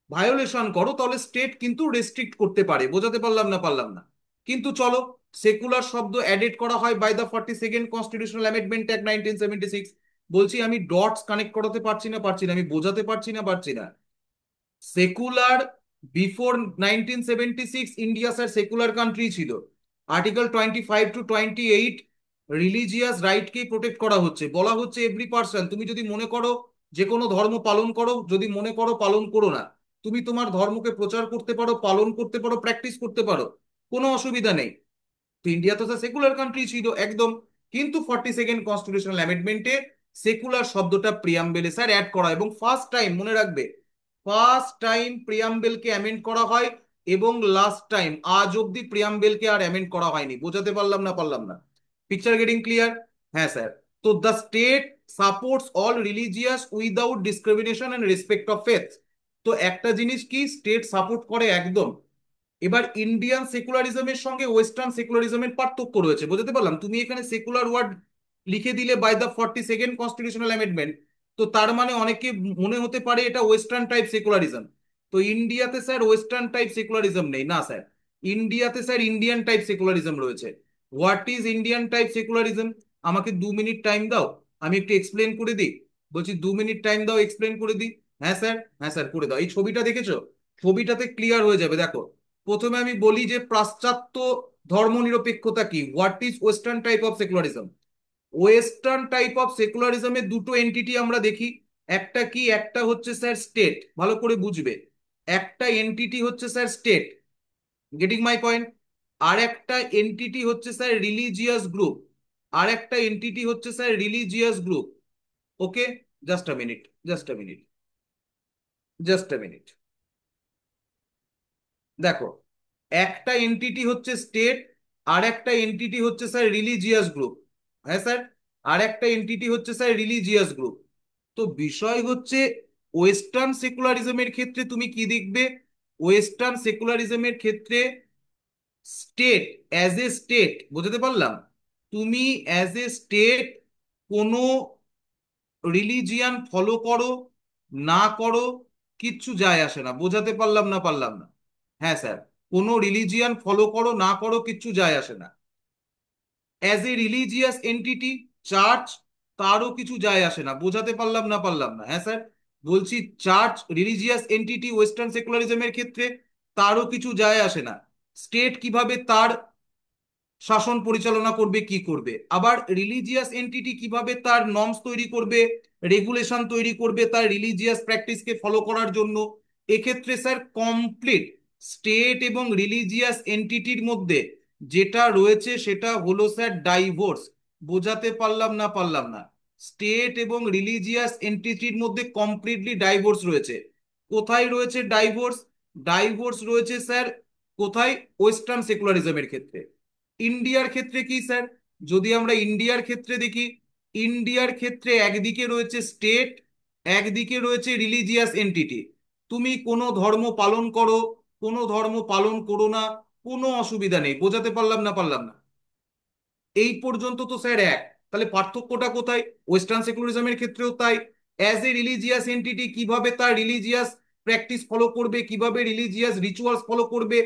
Speaker 1: ভায়োলেশন করো, তাহলে স্টেট কিন্তু রেস্ট্রিক্ট করতে পারে। বোঝাতে পারলাম না পারলাম না? কিন্তু চলো, সেকুলার শব্দ অ্যাডেড করা হয় by the 42nd constitutional amendment act 1976। বলছি আমি ডটস কানেক্ট করাতে পারছি না পারছি না? আমি বোঝাতে পারছি না পারছি না? Secular before 1976 India sir secular country ছিল। আর্টিকেল 25-28 রিলিজিয়াস রাইটকেই প্রোটেক্ট করা হচ্ছে। বলা হচ্ছে এভরি পার্সন, তুমি যদি মনে করো যে কোনো ধর্ম পালন করো, যদি মনে করো পালন করো না, তুমি তোমার ধর্মকে প্রচার করতে পারো, পালন করতে পারো, প্র্যাকটিস করতে পারো, কোনো অসুবিধা নেই। তো ইন্ডিয়া তো স্যার সেকুলার কান্ট্রি ছিল একদম। কিন্তু 42nd কনস্টিটিউশনাল অ্যামেন্ডমেন্টে সেকুলার শব্দটা প্রিয়াম্বেলে স্যার অ্যাড করা, এবং ফার্স্ট টাইম, মনে রাখবে, ফার্স্ট টাইম প্রিয়াম্বেলকে অ্যামেন্ড করা হয়, এবং লাস্ট টাইম আজ অব্দি প্রিয়াম্বেলকে আর অ্যামেন্ড করা হয়নি। বোঝাতে পারলাম না পারলাম না? Picture getting clear? হ্যাঁ স্যার। তো the state supports all religious without discrimination and respect of faith. তো একটা জিনিস কি স্টেট সাপোর্ট করে একদম। এবার ইন্ডিয়ান সেকুলারিজমের সঙ্গে ওয়েস্টার্ন সেকুলারিজমের পার্থক্য রয়েছে। বুঝতে পারলাম? তুমি এখানে সেকুলার ওয়ার্ড লিখে দিলে by the 42nd constitutional amendment, তো তার মানে অনেকে মনে হতে পারে এটা ওয়েস্টার্ন টাইপ সেকুলারিজম। তো ইন্ডিয়াতে স্যার ওয়েস্টার্ন টাইপ সেকুলারিজম নেই, না স্যার। ইন্ডিয়াতে স্যার ইন্ডিয়ান টাইপ সেকুলারিজম রয়েছে। What is Indian type secularism? আমাকে 2 মিনিট টাইম দাও, আমি একটু এক্সপ্লেন করে দিই। বলছি 2 মিনিট টাইম দাও, এক্সপ্লেন করে দিই। হ্যাঁ স্যার, হ্যাঁ স্যার, করে দাও। এই ছবিটা দেখেছো? ছবিটাতে ক্লিয়ার হয়ে যাবে, দেখো। প্রথমে আমি বলি যে পাশ্চাত্য ধর্মনিরপেক্ষতা কি, what is western type of secularism. Western type of সেকুলারিজমে দুটো এন্টিটি আমরা দেখি। একটা কি, একটা হচ্ছে স্যার স্টেট, ভালো করে বুঝবে। একটা এন্টিটি হচ্ছে sir state, getting my point. আর একটা এন্টিটি হচ্ছে স্যার রিলিজিয়াস গ্রুপ, আর একটা এন্টিটি হচ্ছে sir religious group. Okay, just a minute, just a minute, just a minute. দেখো, একটা এন্টিটি হচ্ছে স্টেট, আর একটা এন্টিটি হচ্ছে স্যার রিলিজিয়াস গ্রুপ। হ্যাঁ স্যার, আর একটা এন্টিটি হচ্ছে স্যার রিলিজিয়াস গ্রুপ। তো বিষয় হচ্ছে ওয়েস্টার্ন সেকুলারিজমের ক্ষেত্রে তুমি কি দেখবে? ওয়েস্টার্ন সেকুলারিজমের ক্ষেত্রে স্টেট অ্যাজ এ স্টেট, বুঝতে পারলাম, তুমি অ্যাজ এ স্টেট কোনো রিলিজিয়ান ফলো করো না করো কিচ্ছু যায় আসে না। বোঝাতে পারলাম না পারলাম না? হ্যাঁ স্যার, কোনো রিলিজিয়ান ফলো করো না করো কিচ্ছু যায় আসে না। As a religious entity church, তারও কিছু যায় আসে না। বোঝাতে পারলাম না পারলাম না? হ্যাঁ স্যার, বলছি চার্চ রিলিজিয়াস এন্টিটি ওয়েস্টার্ন সেকুলারিজমের ক্ষেত্রে তারও কিছু যায় আসে না। স্টেট কিভাবে তার শাসন পরিচালনা করবে কি করবে। আবার রিলিজিয়াস এন্টিটি কিভাবে তার নর্মস তৈরি করবে, রেগুলেশন তৈরি করবে তার রিলিজিয়াস প্র্যাকটিসকে ফলো করার জন্য। এক্ষেত্রে স্যার কমপ্লিট স্টেট এবং রিলিজিয়াস এন্টিটির মধ্যে যেটা রয়েছে সেটা হলো স্যার ডাইভোর্স। বোঝাতে পারলাম না পারলাম না? স্টেট এবং রিলিজিয়াস এন্টিটির মধ্যে কমপ্লিটলি ডাইভোর্স রয়েছে। কোথায় রয়েছে ডাইভোর্স? ডাইভোর্স রয়েছে স্যার কোথায়? ওয়েস্টার্ন সেকুলারিজমের ক্ষেত্রে। ইন্ডিয়ার ক্ষেত্রে কি স্যার? যদি আমরা ইন্ডিয়ার ক্ষেত্রে দেখি, ইন্ডিয়ার ক্ষেত্রে একদিকে রয়েছে স্টেট, একদিকে রয়েছে রিলিজিয়াস এন্টিটি। তুমি কোনো ধর্ম পালন করো, কোনো ধর্ম পালন করো না, কোনো অসুবিধা নেই। বোঝাতে পারলাম না পারলাম না? এই পর্যন্ত তো স্যার এক। তাহলে পার্থক্যটা কোথায়? ওয়েস্টার্ন সেকুলারিজমের ক্ষেত্রেও তাই। অ্যাজ এ রিলিজিয়াস এন্টিটি কিভাবে তার রিলিজিয়াস প্র্যাকটিস ফলো করবে, কিভাবে রিলিজিয়াস রিচুয়ালস ফলো করবে,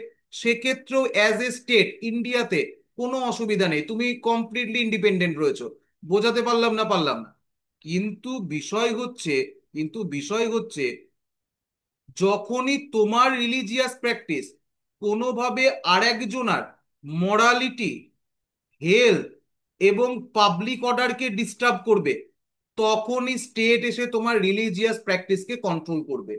Speaker 1: সেক্ষেত্রেও অ্যাজ এ স্টেট ইন্ডিয়াতে কোনো অসুবিধা নেই, তুমি কমপ্লিটলি ইন্ডিপেন্ডেন্ট রয়েছো। বোঝাতে পারলাম না পারলাম না? কিন্তু বিষয় হচ্ছে, কিন্তু বিষয় হচ্ছে যখনই তোমার রিলিজিয়াস প্র্যাকটিস কোনোভাবে আরেকজনার মরালিটি, হেলথ এবং পাবলিক অর্ডারকে ডিস্টার্ব করবে, তখনই স্টেট এসে তোমার রিলিজিয়াস প্র্যাকটিসকে কন্ট্রোল করবে।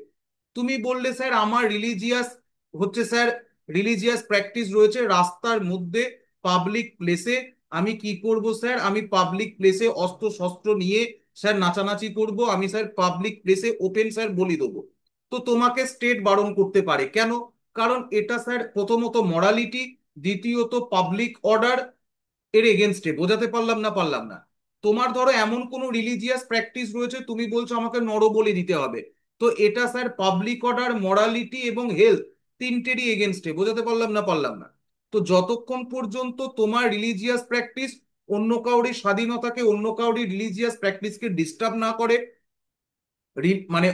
Speaker 1: তুমি বললে স্যার আমার রিলিজিয়াস হচ্ছে স্যার, রিলিজিয়াস প্র্যাকটিস রয়েছে রাস্তার মধ্যে, পাবলিক প্লেসে। আমি কি করব স্যার? আমি পাবলিক প্লেসে অস্ত্র শস্ত্র নিয়ে স্যার নাচানাচি করব, আমি স্যার পাবলিক প্লেসে ওপেন স্যার বলি দেবো। তো তোমাকে স্টেট বারণ করতে পারে। কেন? কারণ এটা স্যার প্রথমত মরালিটি, দ্বিতীয়ত পাবলিক অর্ডার এর এগেনস্টে। বোঝাতে পারলাম না পারলাম না? তোমার ধরো এমন কোনো রিলিজিয়াস প্র্যাকটিস রয়েছে, তুমি বলছো আমাকে নরবলি দিতে হবে, তো এটা স্যার পাবলিক অর্ডার, মরালিটি এবং হেলথ তিনটেরই এগেনস্টে। বোঝাতে পারলাম না পারলাম না? তো যতক্ষণ পর্যন্ত তোমার রিলিজিয়াস প্র্যাকটিস অন্য কাউরি স্বাধীনতাকে, অন্য কাউরি রিলিজিয়াস প্র্যাকটিসকে ডিস্টার্ব না করে, মানে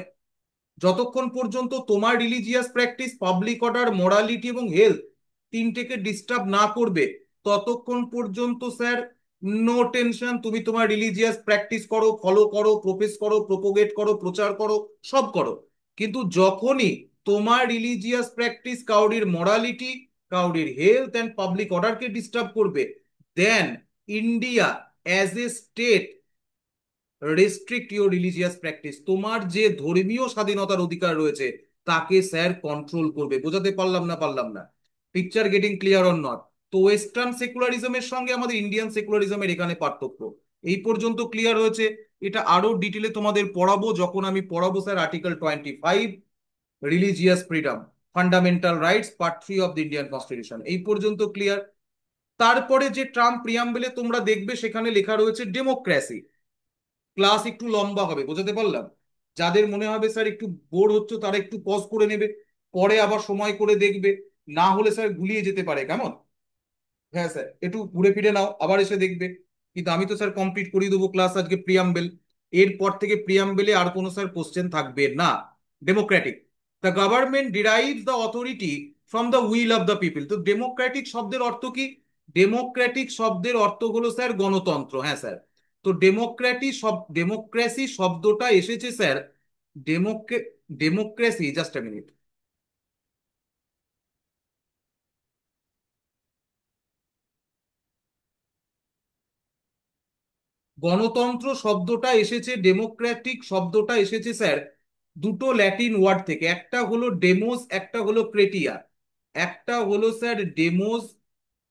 Speaker 1: যতক্ষণ পর্যন্ত তোমার religious practice public order, morality এবং হেলথ তিনটেকে ডিস্টার্ব না করবে, ততক্ষণ পর্যন্ত স্যার নো টেনশন, তুমি তোমার রিলিজিয়াস প্র্যাকটিস করো, ফলো করো, প্রোপেস করো, প্রোপোগেট করো, প্রচার করো, সব করো। কিন্তু যখনই তোমার রিলিজিয়াস প্র্যাকটিস কাউরির মোরালিটি, কাউরির হেলথ অ্যান্ড পাবলিক অর্ডারকে ডিস্টার্ব করবে, then India as a state restrict your religious practice. তোমার যে ধর্মীয় স্বাধীনতার অধিকার রয়েছে তাকে স্যার কন্ট্রোল করবে। বোঝাতে পারলাম না পারলাম না? Picture getting clear or not? তো ওয়েস্টার্ন সেকুলারিজমের সঙ্গে আমাদের ইন্ডিয়ান সেকুলারিজমের এখানে পার্থক্য। এই পর্যন্ত ক্লিয়ার হয়েছে? এটা আরো ডিটেলে তোমাদের পড়াবো যখন আমি পড়াবো sir article 25, religious freedom, fundamental rights, part 3 of the Indian constitution. এই পর্যন্ত ক্লিয়ার? তারপরে যে ট্রাম প্রিয়াম্বলে তোমরা দেখবে সেখানে লেখা রয়েছে ডেমোক্রেসি। ক্লাস একটু লম্বা হবে। বোঝাতে পারলাম? যাদের মনে হবে স্যার একটু বোর হচ্ছে তারা একটু পজ করে নেবে, পরে আবার সময় করে দেখবে, না হলে স্যার গুলিয়ে যেতে পারে। কেমন? হ্যাঁ স্যার, একটু ঘুরে ফিরে নাও আবার এসে দেখবে। কিন্তু আমি তো স্যার কমপ্লিট করিয়ে দেবো ক্লাস আজকে প্রিয়াম্বেল। এরপর থেকে প্রিয়াম্বেলে আর কোনো স্যার কোশ্চেন থাকবে না। Democratic, the government derives the authority from the will of the people. তো ডেমোক্রেটিক শব্দের অর্থ কি? ডেমোক্রেটিক শব্দের অর্থ হলো স্যার গণতন্ত্র। হ্যাঁ স্যার। তো ডেমোক্রেসি শব্দটা এসেছে sir, democra democracy, just a minute. গণতন্ত্র শব্দটা এসেছে, ডেমোক্রেটিক শব্দটা এসেছে স্যার দুটো ল্যাটিন ওয়ার্ড থেকে। একটা হলো ডেমোস, একটা হলো ক্রেটিয়া। একটা হলো স্যার ডেমোস,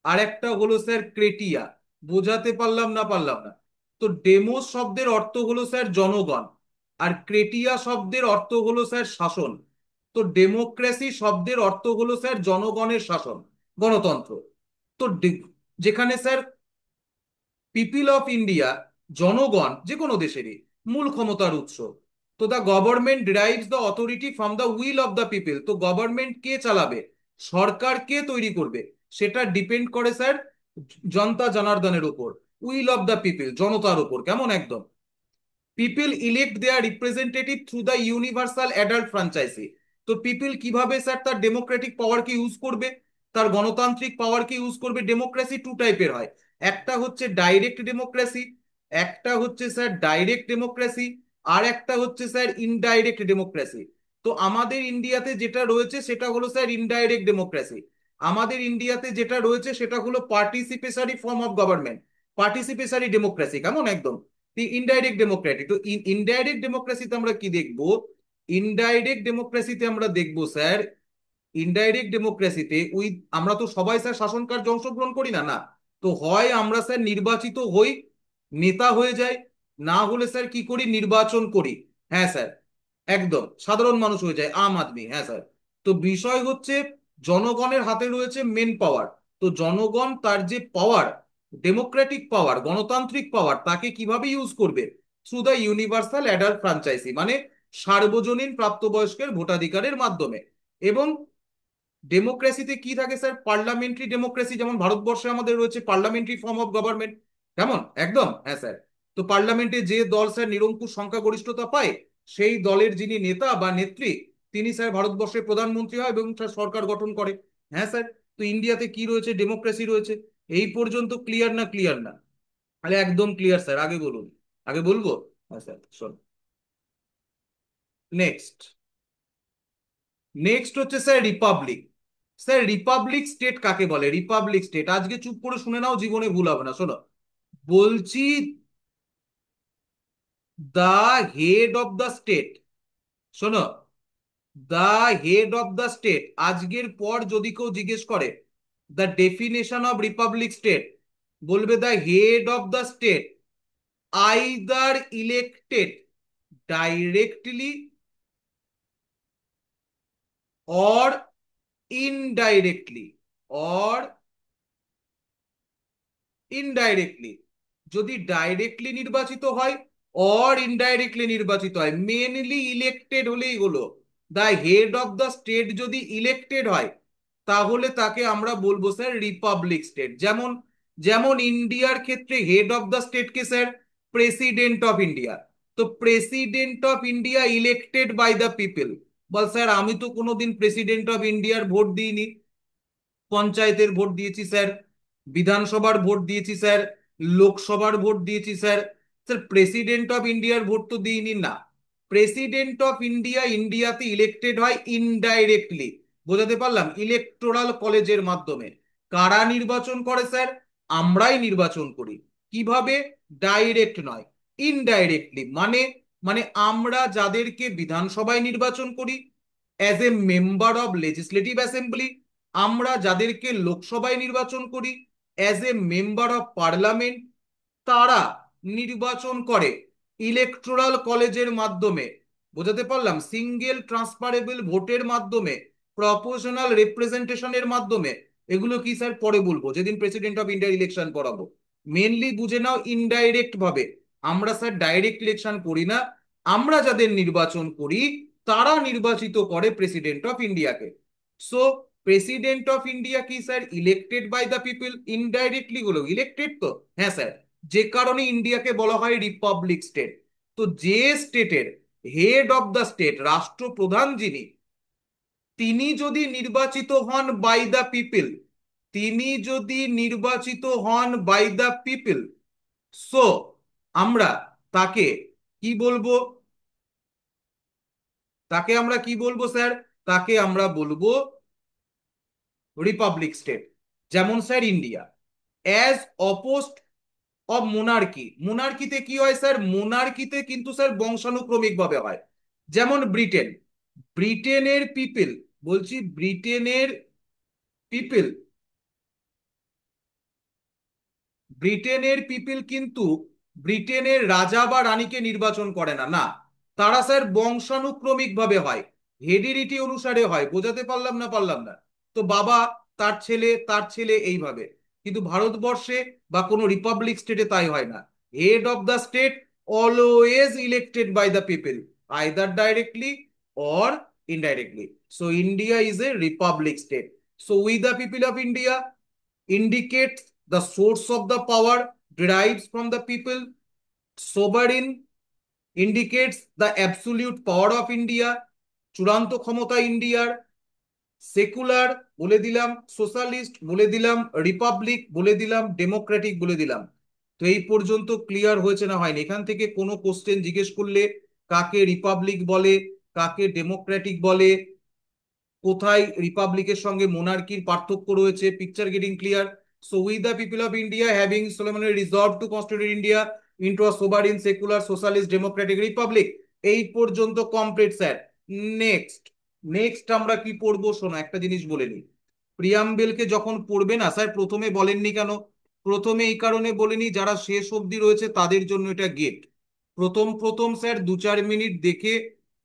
Speaker 1: আর একটা হলো স্যার ক্রেটিয়া। বোঝাতে পারলাম না পারলাম না? তো ডেমোস শব্দের অর্থ হলো স্যার জনগণ, আর ক্রেটিয়া শব্দের অর্থ হলো স্যার শাসন। তো ডেমোক্রেসি শব্দের অর্থ হলো স্যার জনগণের শাসন, গণতন্ত্র। তো যেখানে স্যার পিপিল অফ ইন্ডিয়া, জনগণ যে কোনো দেশেরই মূল ক্ষমতার উৎস। তো the government derives the authority from the will of the people. তো গভর্নমেন্ট কে চালাবে, সরকার কে তৈরি করবে, সেটা ডিপেন্ড করে স্যার জনতা জনার্দনের উপর, উইল অফ দ্য পিপল, জনতার উপর। কেমন? একদম। People elect their representative through the universal adult franchise. তো পিপল কিভাবে স্যার তার ডেমোক্রেটিক পাওয়ারকে ইউজ করবে, তার গণতান্ত্রিক পাওয়ারকে ইউজ করবে? ডেমোক্রেসি টু টাইপের হয়, একটা হচ্ছে ডাইরেক্ট ডেমোক্রেসি, একটা হচ্ছে স্যার ডাইরেক্ট ডেমোক্রেসি, আর একটা হচ্ছে স্যার ইনডাইরেক্ট ডেমোক্রেসি। তো আমাদের ইন্ডিয়াতে যেটা রয়েছে সেটা হলো স্যার ইনডাইরেক্ট ডেমোক্রেসি। আমাদের ইন্ডিয়াতে যেটা রয়েছে সেটা হলো পার্টিসিপেশারি ফর্ম অফ গভর্নমেন্ট, পার্টিসিপেশারি ডেমোক্রেসি, কেমন একদম ইনডাইরেক্ট ডেমোক্রেসি। তো ইনডাইরেক্ট ডেমোক্রেসিতে আমরা কি দেখবো? ইনডাইরেক্ট ডেমোক্রেসিতে আমরা দেখবো স্যার, ইনডাইরেক্ট ডেমোক্রেসিতে আমরা তো সবাই স্যার শাসন কার্যে অংশগ্রহণ করি না, না। তো হয় আমরা স্যার নির্বাচিত হই, নেতা হয়ে যাই, না হলে স্যার কি করি, নির্বাচন করি। হ্যাঁ স্যার, একদম সাধারণ মানুষ হয়ে যায়, আম আদমি। হ্যাঁ স্যার। তো বিষয় হচ্ছে জনগণের হাতে রয়েছে মেন পাওয়ার। তো জনগণ তার যে পাওয়ার, ডেমোক্রেটিক পাওয়ার, গণতান্ত্রিক পাওয়ার, তাকে কিভাবে ইউজ করবে? Through the universal adult franchise, মানে সার্বজনীন প্রাপ্তবয়স্কের ভোটাধিকারের মাধ্যমে। এবং ডেমোক্রেসিতে কি থাকে স্যার? পার্লামেন্টারি ডেমোক্রেসি, যেমন ভারতবর্ষে আমাদের রয়েছে পার্লামেন্টারি ফর্ম অফ গভর্নমেন্ট। কেমন একদম? হ্যাঁ স্যার। তো পার্লামেন্টে যে দল স্যার নিরঙ্কুশ সংখ্যাগরিষ্ঠতা পায়, সেই দলের যিনি নেতা বা নেত্রী, তিনি স্যার ভারতবর্ষের প্রধানমন্ত্রী হয় এবং স্যার সরকার গঠন করে। হ্যাঁ স্যার। তো ইন্ডিয়াতে কি রয়েছে? ডেমোক্রেসি রয়েছে। এই পর্যন্ত ক্লিয়ার না? ক্লিয়ার না? তাহলে একদম ক্লিয়ার স্যার, আগে বলুন। আগে বলবো? হ্যাঁ স্যার, শোন। নেক্সট, নেক্সট হচ্ছে sir Republic. Sir Republic state কাকে বলে? রিপাবলিক স্টেট, আজকে চুপ করে শুনে নাও, জীবনে ভুল হবে না। শোনো, বলছি, the head of the state. শোনো, the head of the state, আজকের পর যদি কেউ জিজ্ঞেস করে the definition of republic state, বলবে the head of the state either elected directly or indirectly, or indirectly. যদি ডাইরেক্টলি নির্বাচিত হয় অর ইনডাইরেক্টলি নির্বাচিত হয়, মেনলি ইলেক্টেড হলেই হলো। The head of the state যদি ইলেক্টেড হয়, তাহলে তাকে আমরা বলবো স্যার রিপাবলিক স্টেট। যেমন, যেমন ইন্ডিয়ার ক্ষেত্রে হেড অফ দ্য স্টেট কে স্যার প্রেসিডেন্ট অফ ইন্ডিয়া। তো president of India elected by the people. বল স্যার, আমি তো কোনোদিন প্রেসিডেন্ট অফ ইন্ডিয়ার ভোট দিইনি। পঞ্চায়েতের ভোট দিয়েছি স্যার, বিধানসভার ভোট দিয়েছি স্যার, লোকসভার ভোট দিয়েছি স্যার। স্যার প্রেসিডেন্ট অফ ইন্ডিয়ার ভোট তো দিইনি না। প্রেসিডেন্ট অফ ইন্ডিয়া ইন্ডিয়াতে ইলেক্টেড হয় ইনডাইরেক্টলি। বোঝাতে পারলাম? ইলেকটোরাল কলেজের মাধ্যমে। কারা নির্বাচন করে স্যার? আমরাই নির্বাচন করি। কিভাবে? ডাইরেক্ট নয়, ইনডাইরেক্টলি। মানে, মানে আমরা যাদেরকে বিধানসভায় নির্বাচন করি as a member of legislative assembly, আমরা যাদেরকে লোকসভায় নির্বাচন করি as a member of parliament, তারা নির্বাচন করে ইলেকটোরাল কলেজের মাধ্যমে। বোঝাতে পারলাম? সিঙ্গেল ট্রান্সফারেবল ভোটের মাধ্যমে, প্রপোর্শনাল রিপ্রেজেন্টেশনের মাধ্যমে। এগুলো কি স্যার পরে বলবো, যেদিন প্রেসিডেন্ট অফ ইন্ডিয়ার ইলেকশন পড়াবো। মেনলি বুঝে নাও ইনডাইরেক্ট ভাবে। আমরা স্যার ডাইরেক্ট ইলেকশন করি না। আমরা যাদের নির্বাচন করি তারা নির্বাচিত করে প্রেসিডেন্ট অফ ইন্ডিয়াকে। সো প্রেসিডেন্ট অফ ইন্ডিয়া কি sir elected by the people? Indirectly হলো ইলেক্টেড তো। হ্যাঁ স্যার। যে কারণে ইন্ডিয়াকে বলা হয় রিপাবলিক স্টেট। তো যে স্টেটের হেড অফ দ্য স্টেট, রাষ্ট্রপ্রধান যিনি, তিনি যদি নির্বাচিত হন বাই দ্য পিপল, তিনি যদি নির্বাচিত হন বাই দ্য পিপল, সো আমরা তাকে কি বলবো? তাকে আমরা কি বলবো স্যার? তাকে আমরা বলবো রিপাবলিক স্টেট। যেমন sir India, as opposite of monarchy. মোনার্কিতে কি হয় স্যার? মোনার্কিতে কিন্তু স্যার বংশানুক্রমিক ভাবে হয়। যেমন ব্রিটেন, ব্রিটেনের পিপল, বলছি ব্রিটেনের পিপল, ব্রিটেনের পিপল কিন্তু ব্রিটেনের রাজা বা রানীকে নির্বাচন করে না, না। তারা স্যার বংশানুক্রমিক ভাবে হয়, হেডিডিটি অনুসারে হয়। বোঝাতে পারলাম না? পারলাম না? তো বাবা, তার ছেলে, তার ছেলে, এইভাবে। কিন্তু ভারতবর্ষে বা কোনো রিপাবলিক স্টেটে তাই হয় না। Head of the state always elected by the people, either directly or indirectly. So India is a republic state. So we the people of India indicates the source of the power derives from the people. Sovereign indicates the absolute power of India, চূড়ান্ত ক্ষমতা ইন্ডিয়ার। সেকুলার বলে দিলাম, সোশ্যালিস্ট বলে দিলাম, রিপাবলিক বলে দিলাম, ডেমোক্রেটিক বলে দিলাম। তো এই পর্যন্ত ক্লিয়ার হয়েছে না হয়নি? এখান থেকে কোনো কোশ্চেন জিজ্ঞেস করলে কাকে রিপাবলিক বলে, কাকে ডেমোক্রেটিক বলে, কোথায় রিপাবলিকের সঙ্গে মোনার্কির পার্থক্য রয়েছে, picture getting clear? So we the people of India having solemnly resolved to constitute India into a sovereign secular socialist democratic republic. এই পর্যন্ত কমপ্লিট স্যার। নেক্সট, নেক্সট আমরা কি পড়বো শোনো, একটা জিনিস বলে নিই। প্রিয়াম্বেলকে যখন পড়বে না স্যার, প্রথমে বলেননি কেন? প্রথমে এই কারণে বলেনি, যারা শেষ অবধি রয়েছে তাদের জন্য এটা গেট। প্রথম প্রথম স্যার 2-4 মিনিট দেখে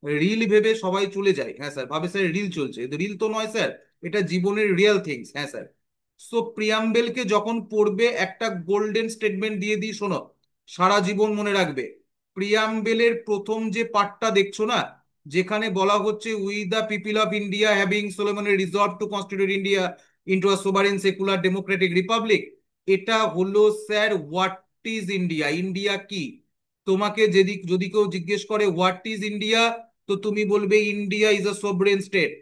Speaker 1: রিল ভেবে সবাই চলে যায়, হ্যাঁ স্যার, ভাবে স্যার রিল চলছে, রিল তো নয় স্যার, এটা জীবনের রিয়েল থিংস, হ্যাঁ স্যার। সো প্রিয়াম্বেলকে যখন পড়বে একটা গোল্ডেন স্টেটমেন্ট দিয়ে দিই শোনো, সারা জীবন মনে রাখবে। প্রিয়াম্বেলের প্রথম যে পার্টটা দেখছো না, যেখানে বলা হচ্ছে we the people of India having solemnly resolved to constitute India into a sovereign secular democratic republic, এটা হলো sir what is India. India কি? তোমাকে যদি যদি কেউ জিজ্ঞেস করে হোয়াট ইজ ইন্ডিয়া, তো তুমি বলবে India is a sovereign state,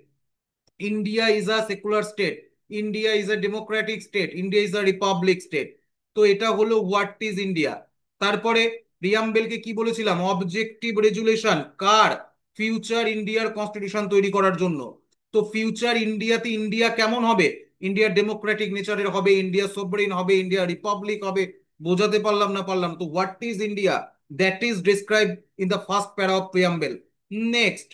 Speaker 1: India is a secular state, India is a Democratic state, India is a Republic state. তো এটা হলো হোয়াট ইজ ইন্ডিয়া। তারপরে প্রিয়াম্বেলকে কি বলেছিলাম? অবজেক্টিভ রেজুলেশন কার? ফিউচার ইন্ডিয়ার কনস্টিটিউশন তৈরি করার জন্য। তো ফিউচার ইন্ডিয়াতে ইন্ডিয়া কেমন হবে? ইন্ডিয়া ডেমোক্রেটিক নেচারের হবে, ইন্ডিয়া সোভরেন হবে, ইন্ডিয়া রিপাবলিক হবে। বোঝাতে পারলাম না পারলাম? তো what is India, that is describe in the first para of preamble. Next,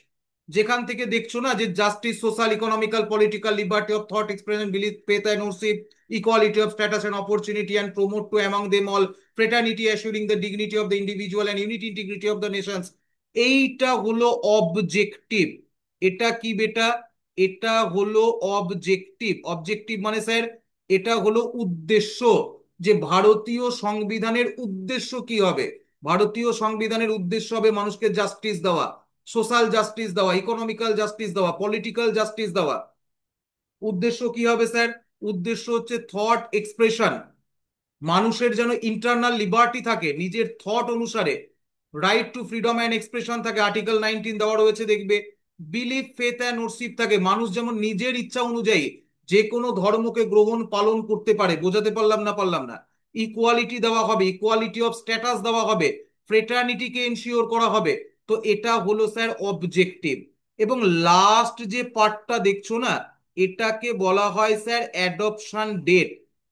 Speaker 1: যেখান থেকে দেখছো না যে justice, social, economical, political, liberty of thought expression, belief, faith and worship, equality of status and opportunity and promote to among them all, fraternity assuring the dignity of the individual and unity integrity of the nations. এইটা হলো অবজেক্টিভ। এটা কি বেটা? এটা হলো অবজেক্টিভ। অবজেক্টিভ মানে স্যার, এটা হলো উদ্দেশ্য, যে ভারতীয় সংবিধানের উদ্দেশ্য কি হবে। ভারতীয় সংবিধানের উদ্দেশ্য হবে মানুষকে জাস্টিস দেওয়া, সোশ্যাল জাস্টিস দেওয়া, ইকোনমিক্যাল জাস্টিস দেওয়া, পলিটিক্যাল জাস্টিস দেওয়া। উদ্দেশ্য কি হবে স্যার? উদ্দেশ্য হচ্ছে থট এক্সপ্রেশন, মানুষের যেন ইন্টারনাল লিবার্টি থাকে, নিজের থট অনুসারে right to freedom and expression থাকে, আর্টিকেল 19 দেওয়া রয়েছে দেখবে। বিলিফ, ফেথ অ্যান্ড ওরশিপ থাকে, মানুষ যেমন নিজের ইচ্ছা অনুযায়ী যে কোনো ধর্মকে গ্রহণ পালন করতে পারে। বোঝাতে পারলাম না পারলাম না? ইকুয়ালিটি দেওয়া হবে, ইকুয়ালিটি অফ স্ট্যাটাস দেওয়া হবে, ফ্রেটার্নিটিকে এনশিওর করা হবে। তো এটা হলো স্যার অবজেক্টিভ। এবং লাস্ট যে পার্টটা দেখছো না, এটাকে বলা হয় স্যার অ্যাডপশন ডেট।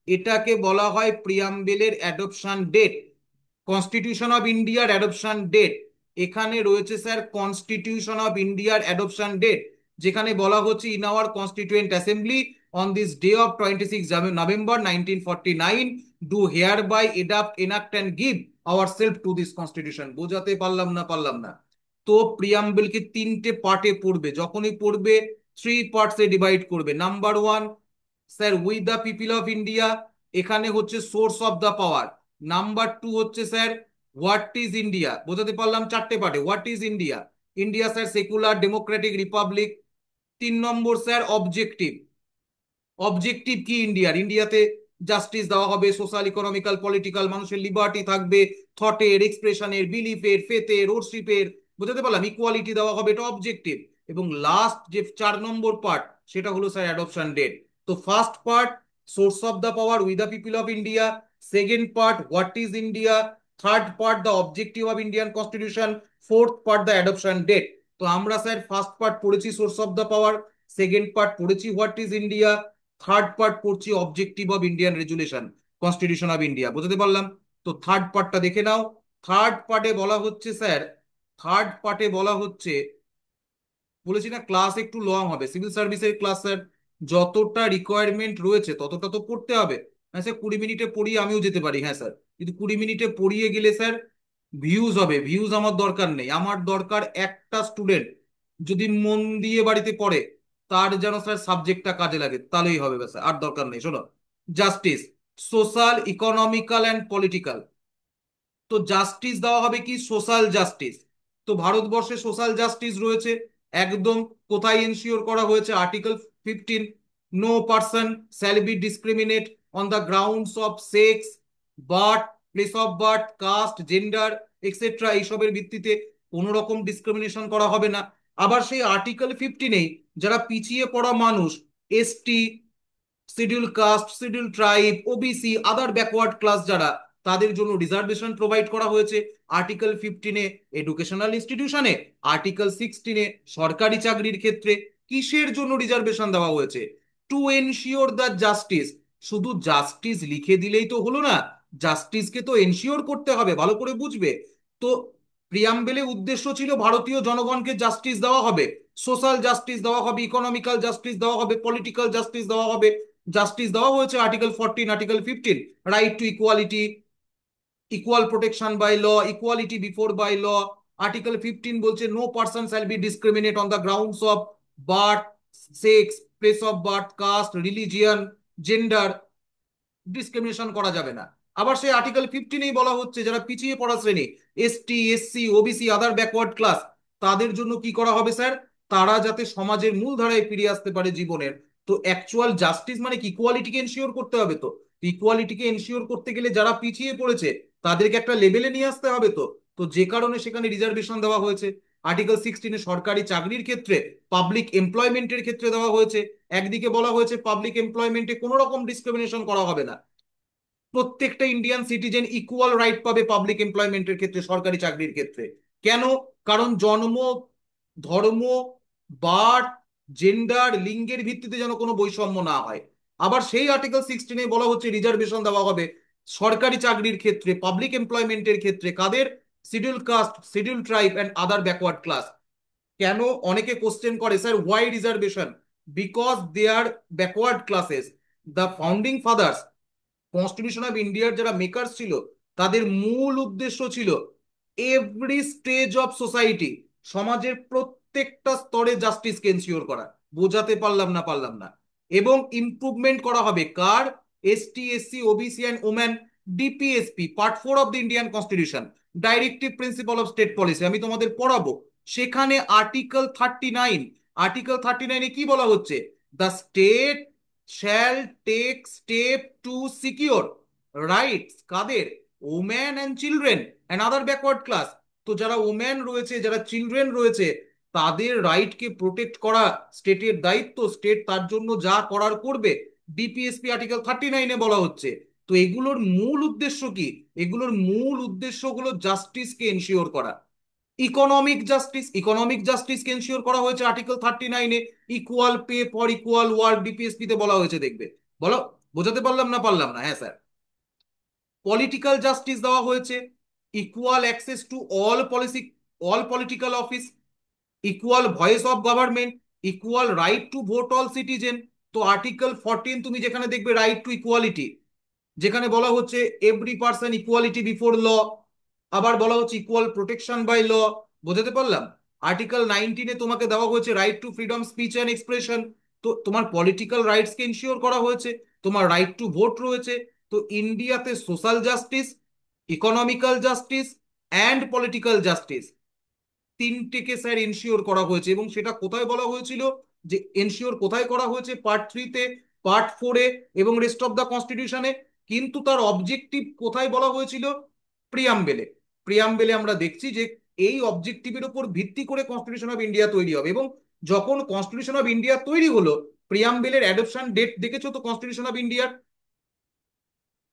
Speaker 1: এটাকে বলা হয় প্রিয়াম্বেলের অ্যাডপশন ডেট, কনস্টিটিউশন অফ ইন্ডিয়ার অ্যাডপশন ডেট। এখানে রয়েছে স্যার কনস্টিটিউশন অফ ইন্ডিয়ার অ্যাডপশন ডেট, যেখানে বলা হচ্ছে in our constituent assembly on this day of 26 November 1949 do hereby adapt, enact and give our self to this constitution. বোঝাতে পারলাম না পারলাম না? তো প্রিয়াম্বেলকে তিনটে পার্টে পড়বে, যখনই পড়বে 3 পার্টসে ডিভাইড করবে। Number 1 sir we the people of India, এখানে হচ্ছে source of the power. Number 2 হচ্ছে স্যার হোয়াট ইজ ইন্ডিয়া। বোঝাতে পারলাম? 4টে পার্টে। What is India? India sir secular, democratic, Republic. 3 number sir objective. Objective কি ইন্ডিয়ার? ইন্ডিয়াতে জাস্টিস দেওয়া হবে, সোশ্যাল, ইকোনমিক্যাল, পলিটিক্যাল, মানুষের লিবার্টি থাকবে, থটের, এক্সপ্রেশনের, বিলিফের, ফেথের, ওরশিপের। বুঝতে পারলাম? ইকুয়ালিটি দেওয়া হবে, এটা অবজেক্টিভ। এবং লাস্ট যে 4 নম্বর পার্ট, সেটা হলো স্যার অ্যাডপশন ডেট। তো first part source of the power, we the people of India. Second part what is India. Third part the objective of Indian constitution. Fourth part the adoption date. তো আমরা স্যার ফার্স্ট পার্ট পড়েছি source of the power, second part পড়েছি what is India, third part পড়ছি objective of Indian resolution, constitution of India. বুঝতে পারলাম? তো থার্ড পার্টটা দেখে নাও। থার্ড পার্টে বলা হচ্ছে স্যার, থার্ড পার্টে বলা হচ্ছে, বলেছি না ক্লাস একটু লং হবে, সিভিল সার্ভিসের ক্লাস স্যার, যতটা রিকোয়ারমেন্ট রয়েছে ততটা তো পড়তে হবে। হ্যাঁ স্যার, 20 মিনিটে পড়িয়ে আমিও যেতে পারি, হ্যাঁ স্যার, কিন্তু 20 মিনিটে পড়িয়ে গেলে স্যার ভিউজ হবে, ভিউজ আমার দরকার নেই। আমার দরকার একটা স্টুডেন্ট যদি মন দিয়ে বাড়িতে পড়ে, তার যেন স্যার সাবজেক্টটা কাজে লাগে, তাহলেই হবে ব্যাস, আর দরকার নেই। শোনো, justice, social, economical and political. তো জাস্টিস দেওয়া হবে কি? Social justice. তো ভারতবর্ষে সোশ্যাল জাস্টিস রয়েছে একদম। কোথায় এনশিওর করা হয়েছে? Article 15, no person shall be discriminate on the grounds of sex, birth, place of birth, caste, gender etcetera, এইসবের ভিত্তিতে কোনো রকম ডিসক্রিমিনেশন করা হবে না। আবার সেই আর্টিকেল 15-এই যারা পিছিয়ে পড়া মানুষ, ST, schedule caste, schedule tribe, OBC, other backward class যারা, তাদের জন্য রিজার্ভেশন প্রোভাইড করা হয়েছে আর্টিকেল 15-এ এডুকেশনাল ইনস্টিটিউশনে, আর্টিকেল 16-এ সরকারি চাকরির ক্ষেত্রে। কিসের জন্য রিজার্ভেশন দেওয়া হয়েছে? To ensure the justice. শুধু জাস্টিস লিখে দিলেই তো হলো না, জাস্টিসকে তো এনশিওর করতে হবে, ভালো করে বুঝবে তো। প্রিয়াম্বেলে উদ্দেশ্য ছিল ভারতীয় জনগণকে জাস্টিস দেওয়া হবে, সোশ্যাল জাস্টিস দেওয়া হবে, ইকোনমিক্যাল জাস্টিস দেওয়া হবে, পলিটিক্যাল জাস্টিস দেওয়া হবে। জাস্টিস দেওয়া হয়েছে article 14, article 15, right to equality, equal protection by law, equality before by law. Article 15 বলছে no person shall be discriminate on the grounds of birth, sex, place of birth, caste, religion, gender, discrimination করা যাবে না। আবার সেই আর্টিকেল 15এই বলা হচ্ছে যারা পিছিয়ে পড়া শ্রেণী, ST, SC, OBC, other backward class, তাদের জন্য কি করা হবে স্যার? তারা যাতে সমাজের মূল ধারায় ফিরে আসতে পারে জীবনের। তো অ্যাকচুয়াল জাস্টিস মানে কি, ইকুয়ালিটিকে এনশিওর করতে হবে তো। ইকুয়ালিটিকে এনশিওর করতে গেলে যারা পিছিয়ে পড়েছে তাদেরকে একটা লেভেলে নিয়ে আসতে হবে তো। তো যে কারণে সেখানে রিজার্ভেশন দেওয়া হয়েছে। আর্টিকেল 16 সরকারি চাকরির ক্ষেত্রে, পাবলিক এমপ্লয়মেন্টের ক্ষেত্রে দেওয়া হয়েছে। একদিকে বলা হয়েছে পাবলিক এমপ্লয়মেন্টে কোনো রকম ডিসক্রিমিনেশন করা হবে না, প্রত্যেকটা ইন্ডিয়ান সিটিজেন ইকুয়াল রাইট পাবে পাবলিক এমপ্লয়মেন্টের ক্ষেত্রে, সরকারি চাকরির ক্ষেত্রে। কেন? কারণ জন্ম, ধর্ম, বার্থ, জেন্ডার, লিঙ্গের ভিত্তিতে যেন কোনো বৈষম্য না হয়। আবার সেই আর্টিকেল 16 বলা হচ্ছে রিজার্ভেশন দেওয়া হবে সরকারি চাকরির ক্ষেত্রে, পাবলিক এমপ্লয়মেন্টের ক্ষেত্রে। কাদের? Schedule caste, schedule tribe and other backward class. কেন? অনেকে কোশ্চেন করে sir why reservation, because they are backward classes. The founding fathers, constitution of ইন্ডিয়ার যারা মেকার ছিল, তাদের মূল উদ্দেশ্য ছিল এভরি স্টেজ অফ সোসাইটি, সমাজের প্রত্যেকটা স্তরে জাস্টিসকে এনশিওর করা। বোঝাতে পারলাম না পারলাম না? এবং ইমপ্রুভমেন্ট করা হবে কার? ST, SC, OBC and women, DPSP, part 4 of the Indian constitution, directive principle of state policy, আমি তোমাদের পড়াবো। সেখানে আর্টিকেল 39, আর্টিকেল 39-এ কি বলা হচ্ছে? The state shall take step to secure rights, কাদের? Woman and children and other backward class. তো যারা ওম্যান রয়েছে, যারা চিলড্রেন রয়েছে, তাদের রাইটকে প্রোটেক্ট করা স্টেটের দায়িত্ব। স্টেট তার জন্য যা করার করবে, ডিপিএসপি আর্টিকেল 39-এ বলা হচ্ছে। তো এগুলোর মূল উদ্দেশ্য কি? এগুলোর মূল উদ্দেশ্য হলো জাস্টিসকে এনশিওর করা। ইকোনমিক জাস্টিস, ইকোনমিক জাস্টিসকে এনশিওর করা হয়েছে আর্টিকেল 39-এ। Equal pay for equal work, DPSP তে বলা হয়েছে, দেখবে। বলো, বোঝাতে পারলাম না পারলাম না? হ্যাঁ স্যার। পলিটিক্যাল জাস্টিস দেওয়া হয়েছে, equal access to all policy, all political office, equal voice of government, equal right to vote all citizen. তো আর্টিকেল 14 তুমি যেখানে দেখবে রাইট টু ইকুয়ালিটি, যেখানে বলা হচ্ছে every person equality before law. আবার বলা হচ্ছে ইকুয়াল প্রোটেকশন বাই ল। বোঝাতে পারলাম? আর্টিকেল 19-এ তোমাকে দেওয়া হয়েছে right to freedom speech and expression. তো তোমার পলিটিক্যাল রাইটসকে ইনশিওর করা হয়েছে, তোমার রাইট টু ভোট রয়েছে। তো ইন্ডিয়াতে social justice, economical justice and political justice, তিনটেকে স্যার এনশিওর করা হয়েছে। এবং সেটা কোথায় বলা হয়েছিল যে এনশিওর কোথায় করা হয়েছে? পার্ট 3-তে, পার্ট 4-এ এবং রেস্ট অফ দ্য কনস্টিটিউশনে। কিন্তু তার অবজেক্টিভ কোথায় বলা হয়েছিল? প্রিয়াম্বেলে। প্রিয়াম্বেলে আমরা দেখছি যে এই অবজেক্টিভের উপর ভিত্তি করে কনস্টিটিউশন অফ ইন্ডিয়া তৈরি হবে। এবং যখন কনস্টিটিউশন অফ ইন্ডিয়া তৈরি হলো, প্রিয়াম্বেলের অ্যাডপশন ডেট দেখেছো তো কনস্টিটিউশন অফ ইন্ডিয়ার?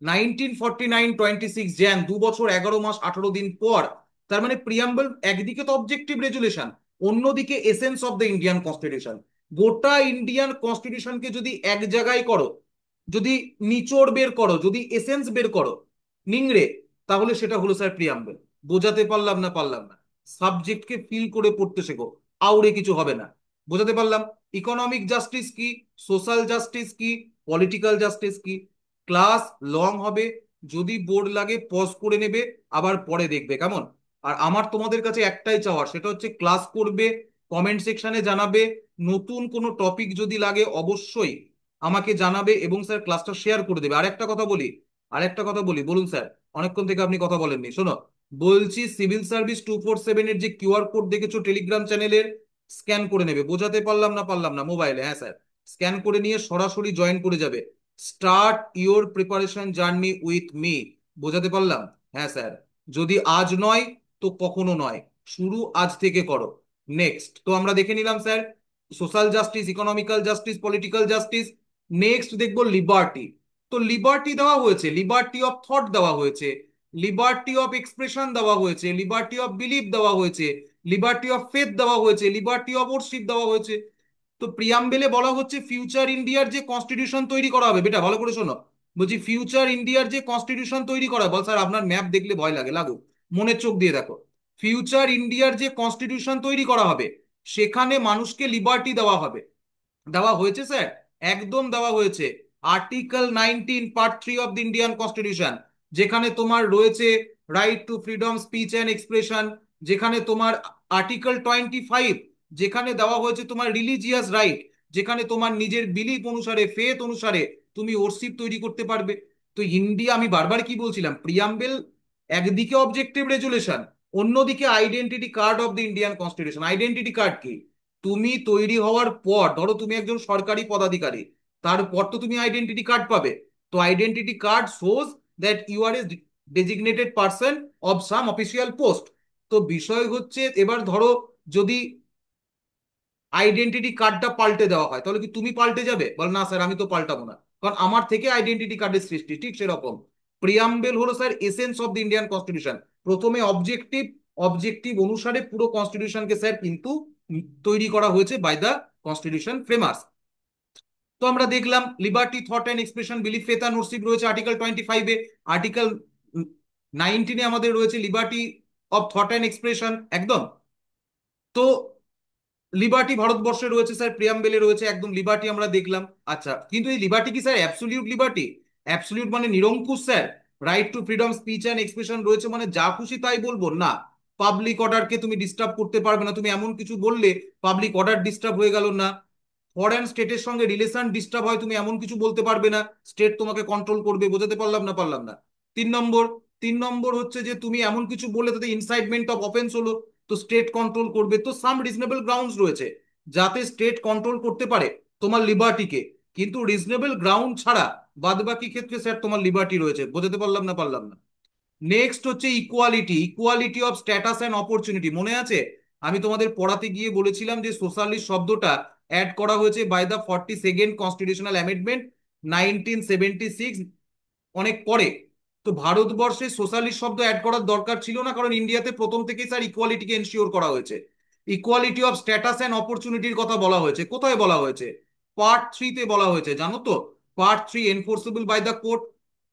Speaker 1: 1949, 26 jan, 2 বছর 11 মাস 18 দিন পর। তার মানে প্রিয়াম্বল একদিকে তো অবজেক্টিভ রেজুলেশন, অন্যদিকে essence of the Indian constitution. গোটা ইন্ডিয়ান কনস্টিটিউশনকে যদি এক জায়গায় করো, যদি নিচোড় বের করো, যদি এসেন্স বের করো নিংড়ে, তাহলে সেটা হলো স্যার প্রিয়াম্বল। বোঝাতে পারলাম না পারলাম না? সাবজেক্টকে ফিল করে পড়তে শেখো, আউড়ে কিছু হবে না। বোঝাতে পারলাম? ইকোনমিক জাস্টিস কি, সোশ্যাল জাস্টিস কি, পলিটিক্যাল জাস্টিস কি। ক্লাস লং হবে, যদি বোর্ড লাগে পজ করে নেবে, আবার পরে দেখবে, কেমন? আর আমার তোমাদের কাছে একটাই চাওয়ার, সেটা হচ্ছে ক্লাস করবে, কমেন্ট সেকশনে জানাবে। নতুন কোনো টপিক যদি লাগে অবশ্যই আমাকে জানাবে, এবং স্যার ক্লাসটা শেয়ার করে দেবে। আরেকটা কথা বলি, আরেকটা কথা বলি, বলুন স্যার, অনেকক্ষণ থেকে আপনি কথা বলেননি, শোনো। বলছি সিভিল সার্ভিস 247-এর যে কিউআর কোড দেখেছো টেলিগ্রাম চ্যানেলের, স্ক্যান করে নেবে। বোঝাতে পারলাম না পারলাম না? মোবাইলে, হ্যাঁ স্যার। স্ক্যান করে নিয়ে সরাসরি জয়েন করে যাবে। Start your preparation journey with me. বোঝাতে পারলাম? হ্যাঁ স্যার। যদি আজ নয় তো কখনো নয়, শুরু আজ থেকে করো। নেক্সট তো আমরা দেখে নিলাম sir social justice, economical justice, political justice. Next দেখবো লিবার্টি। তো লিবার্টি দেওয়া হয়েছে, লিবার্টি অফ থট দেওয়া হয়েছে, লিবার্টি অফ এক্সপ্রেশন দেওয়া হয়েছে, লিবার্টি অফ বিলিফ দেওয়া হয়েছে, লিবার্টি অফ ফেথ দেওয়া হয়েছে, লিবার্টি অফ ওরশিপ দেওয়া হয়েছে। তো প্রিয়াম্বেলে বলা হচ্ছে ফিউচার ইন্ডিয়ার যে কনস্টিটিউশন তৈরি করা হবে, বেটা ভালো করে শোনো। বলছি ফিউচার ইন্ডিয়ার যে কনস্টিটিউশন তৈরি করা হবে, বল স্যার আপনার ম্যাপ দেখলে ভয় লাগে, লাগুক, মনের চোখ দিয়ে দেখো। ফিউচার ইন্ডিয়ার যে কনস্টিটিউশন তৈরি করা হবে সেখানে মানুষকে লিবার্টি দেওয়া হবে। দেওয়া হয়েছে স্যার, একদম দেওয়া হয়েছে। Article 19 part 3 of the Indian constitution, যেখানে তোমার রয়েছে right to freedom speech and expression, যেখানে তোমার আর্টিকেল 25, যেখানে দেওয়া হয়েছে তোমার রিলিজিয়াস রাইট, যেখানে তোমার নিজের বিলিফ অনুসারে, ফেথ অনুসারে তুমি ওরশিপ তৈরি করতে পারবে। তো ইন্ডিয়া, আমি বারবার কি বলছিলাম, প্রিয়াম্বেল একদিকে অবজেক্টিভ রেজুলেশন, অন্যদিকে identity card of the Indian constitution. Identity card কি? তুমি তৈরি হওয়ার পর, ধরো তুমি একজন সরকারি পদাধিকারী, তারপর তো তুমি আইডেন্টিটি কার্ড পাবে। তো identity card shows that you are a designated person of some official post. তো বিষয় হচ্ছে, এবার ধরো যদি আইডেন্টিটি কার্ডটা পাল্টে দেওয়া হয়, তাহলে কি তুমি পাল্টে যাবে? বল না স্যার, আমি তো পাল্টাবো না, কারণ আমার থেকে আইডেন্টিটি কার্ডের সৃষ্টি। ঠিক সেরকম প্রিয়াম্বেল হলো sir essence of the Indian constitution. প্রথমে অবজেক্টিভ, অবজেক্টিভ অনুসারে পুরো কনস্টিটিউশনকে স্যার কিন্তু তৈরি করা হয়েছে বাই দ্য কনস্টিটিউশন ফ্রেমার্স। তো আমরা দেখলাম liberty, thought and expression, belief, faith and worship রয়েছে আর্টিকেল 25-এ। আর্টিকেল 19 আমাদের রয়েছে liberty of thought and expression, একদম। তো লিবার্টি ভারতবর্ষে রয়েছে স্যার, প্রিয়াম্বেলে রয়েছে একদম লিবার্টি, আমরা দেখলাম। আচ্ছা, কিন্তু এই লিবার্টি কি স্যার অ্যাবসলিউট লিবার্টি? অ্যাবসলিউট মানে নিরঙ্কুশ sir. Right to freedom speech and expression রয়েছে মানে যা খুশি তাই বলবো না। পাবলিক অর্ডারকে তুমি ডিস্টার্ব করতে পারবে না, তুমি এমন কিছু বললে পাবলিক অর্ডার ডিস্টার্ব হয়ে গেল না। ফরেন স্টেটের সঙ্গে রিলেশন ডিস্টার্ব হয়, তুমি এমন কিছু বলতে পারবে না, স্টেট তোমাকে কন্ট্রোল করবে। বোঝাতে পারলাম না পারলাম না? 3 নম্বর, 3 নম্বর হচ্ছে যে তুমি এমন কিছু বললে তাতে ইনসাইটমেন্ট অফ অফেন্স হলো, তো স্টেট কন্ট্রোল করবে। তো সাম রিজনেবল গ্রাউন্ডস রয়েছে যাতে স্টেট কন্ট্রোল করতে পারে তোমার লিবার্টিকে, কিন্তু রিজনেবল গ্রাউন্ড ছাড়া বাদবাকি ক্ষেত্রে স্যার তোমার লিবার্টি রয়েছে। বোঝাতে পারলাম না পারলাম না? নেক্সট হচ্ছে equality, equality of status and opportunity. মনে আছে আমি তোমাদের পড়াতে গিয়ে বলেছিলাম যে সোশ্যালিস্ট শব্দটা অ্যাড করা হয়েছে by the 42nd constitutional amendment 1976, অনেক পরে। তো ভারতবর্ষে সোশ্যালিস্ট শব্দ অ্যাড করার দরকার ছিল না, কারণ ইন্ডিয়াতে প্রথম থেকেই স্যার ইকুয়ালিটিকে এনশিওর করা হয়েছে। ইকুয়ালিটি অফ স্ট্যাটাস অ্যান্ড অপরচুনিটির কথা বলা হয়েছে। কোথায় বলা হয়েছে? পার্ট 3-তে বলা হয়েছে, জানো তো? Part 3 enforceable by the court.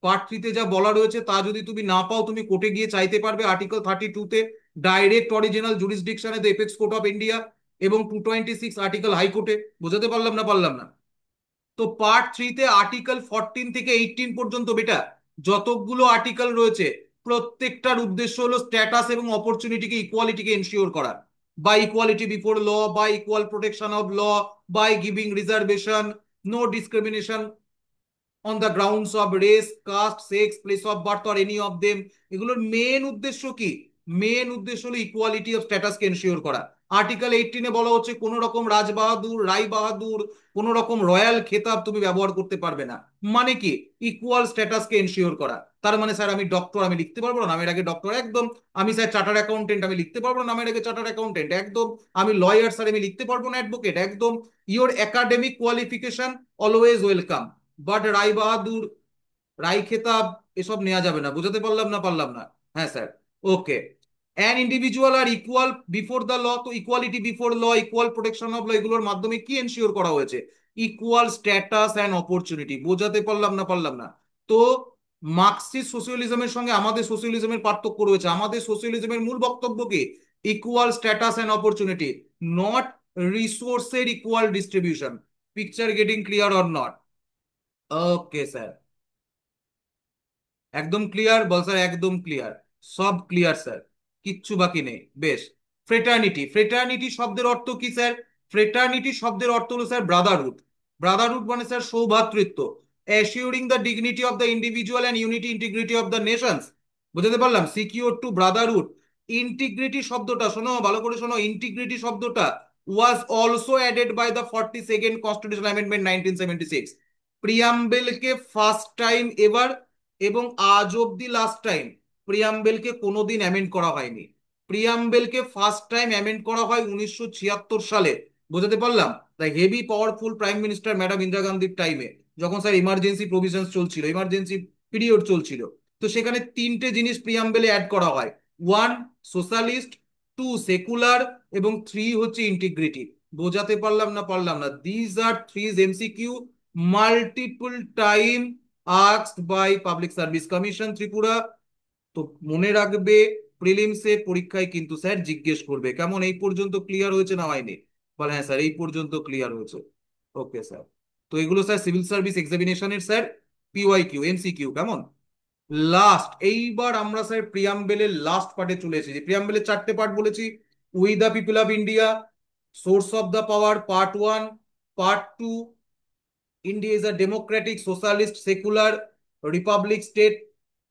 Speaker 1: Part 3-তে যা বলা রয়েছে তা যদি তুমি না পাও, তুমি কোর্টে গিয়ে চাইতে পারবে। আর্টিকেল 32-তে ডাইরেক্ট অরিজিনাল জুরিসডিকশনে the apex court of India, এবং 226 আর্টিকেল হাইকোর্টে। বোঝাতে পারলাম না পারলাম না? তো পার্ট 3-তে আর্টিকেল 14 থেকে 18 পর্যন্ত, বেটা যতগুলো আর্টিকেল রয়েছে প্রত্যেকটার উদ্দেশ্য হলো স্ট্যাটাস এবং অপরচুনিটিকে, ইকুয়ালিটিকে এনশিওর করা। বা ইকুয়ালিটি বিফোর ল, বা equal protection of law, by giving reservation, no discrimination on the grounds of race, caste, sex, place of birth or any of them. এগুলোর মেন উদ্দেশ্য কি? মেন উদ্দেশ্য হলো ইকুয়ালিটি অফ স্ট্যাটাসকে এনশিওর করা। আর্টিকেল 18-এ বলা হচ্ছে কোন রকম রাজবাহাদুর, রাই বাহাদুর, কোন রকম রয়্যাল খেতাব তুমি ব্যবহার করতে পারবে না। মানে কি? ইকুয়াল স্ট্যাটাসকে এনশিওর করা। তার মানে স্যার আমি ডক্টর, আমি লিখতে পারবো না নামের আগে ডক্টর, একদম। আমি স্যার চার্টার্ড অ্যাকাউন্টেন্ট, আমি লিখতে পারবো না নামের আগে চার্টার্ড অ্যাকাউন্টেন্ট, একদম। আমি লয়ার স্যার, আমি লিখতে পারবো না অ্যাডভোকেট, একদম। Your academic qualification always welcome, but Rai Bahadur, Rai খেতাব এসব নেওয়া যাবে না। বুঝাতে পারলাম না পারলাম না? হ্যাঁ sir. Okay. An individual are equal before the law. তো equality before law, equal protection of law, এগুলোর মাধ্যমে কি এনশিওর করা হয়েছে? Equal status and opportunity. বোঝাতে পারলাম না পারলাম না? তো মার্কসিস্ট সোশিয়ালিজমের সঙ্গে আমাদের সোশিয়ালিজমের পার্থক্য রয়েছে। আমাদের সোশিয়ালিজমের মূল বক্তব্য কি? Equal status and opportunity, not রিসোর্সের equal distribution. Picture getting clear or not? Okay sir, একদম ক্লিয়ার? বল স্যার একদম ক্লিয়ার, সব ক্লিয়ার স্যার, কিচ্ছু বাকি নেই। বেশ। ফ্রেটার্নিটি, ফ্রেটার্নিটি শব্দের অর্থ কি স্যার? ফ্রেটার্নিটি শব্দের অর্থ হলো স্যার ব্রাদারহুড। ব্রাদারহুড মানে স্যার সৌভ্রাতৃত্ব। Assuring the dignity of the individual and unity integrity of the nations. বুঝতে পারলাম? Secure two Brotherhood. ইন্টিগ্রিটি শব্দটা শোনো, ভালো করে শোনো, ইন্টিগ্রিটি শব্দটা was also added by the 42nd constitutional amendment 1976। প্রিয়াম্বেলকে ফার্স্ট টাইম এবার এবং আজ অব্দি লাস্ট টাইম প্রিয়াম্বেলকে কোনোদিন অ্যামেন্ড করা হয়নি। প্রিয়াম্বেলকে ফার্স্ট টাইম অ্যামেন্ড করা হয় 1976 সালে। বোঝাতে পারলাম? তাই heavy powerful prime minister madam Indira গান্ধীর টাইমে, যখন স্যার ইমার্জেন্সি প্রভিশন চলছিল, ইমার্জেন্সি পিরিয়ড চলছিল। তো সেখানে 3টে জিনিস প্রিয়াম্বেলে অ্যাড করা হয়। 1 সোশ্যালিস্ট, 2 সেকুলার, এবং 3 হচ্ছে ইন্টিগ্রিটি। বোঝাতে পারলাম না পারলাম না? These are thrice MCQ multiple time asked by public service commission Tripura. তো মনে রাখবে, প্রিলিমসে পরীক্ষায় কিন্তু স্যার জিজ্ঞেস করবে। কেমন, এই পর্যন্ত ক্লিয়ার হয়েছে না হয়নি? বলে হ্যাঁ স্যার, এই পর্যন্ত ক্লিয়ার হয়েছে। Okay sir. তো এগুলো স্যার সিভিল সার্ভিস এক্সামিনেশনের স্যার পিওয়াই কিউ এমসিকিউ। কেমন, লাস্ট এইবার আমরা স্যার প্রিয়াম্বেলের লাস্ট পার্টে চলে এসেছি। প্রিয়াম্বেলের চারটে পার্ট বলেছি: we the people of India, source of the power part one, part two, India is a democratic, socialist, secular republic state.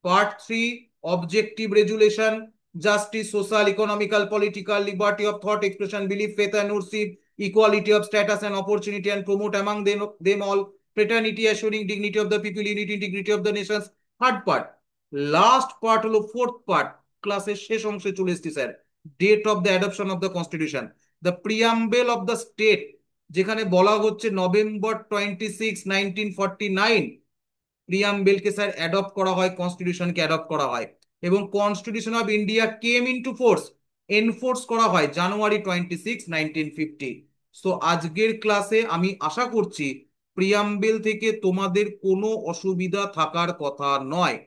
Speaker 1: Part 3, objective regulation, justice, social, economical, political, liberty of thought, expression, belief, faith and worship, equality of status and opportunity, and promote among them all fraternity, assuring dignity of the people, unity, integrity of the nations. Third part, last part হলো fourth part, ক্লাসের শেষ অংশে চলে এসেছি sir. Date of the adoption of the constitution, the preamble of the state, যেখানে বলা হচ্ছে November 26, 1949 প্রিয়াম্বেলকে স্যার অ্যাডপ্ট করা হয়, কনস্টিটিউশনকে অ্যাডপ্ট করা হয়, এবং constitution of India came into force, enforce করা হয় January 26, 1950। সো আজকের ক্লাসে আমি আশা করছি প্রিয়াম্বেল থেকে তোমাদের কোনো অসুবিধা থাকার কথা নয়।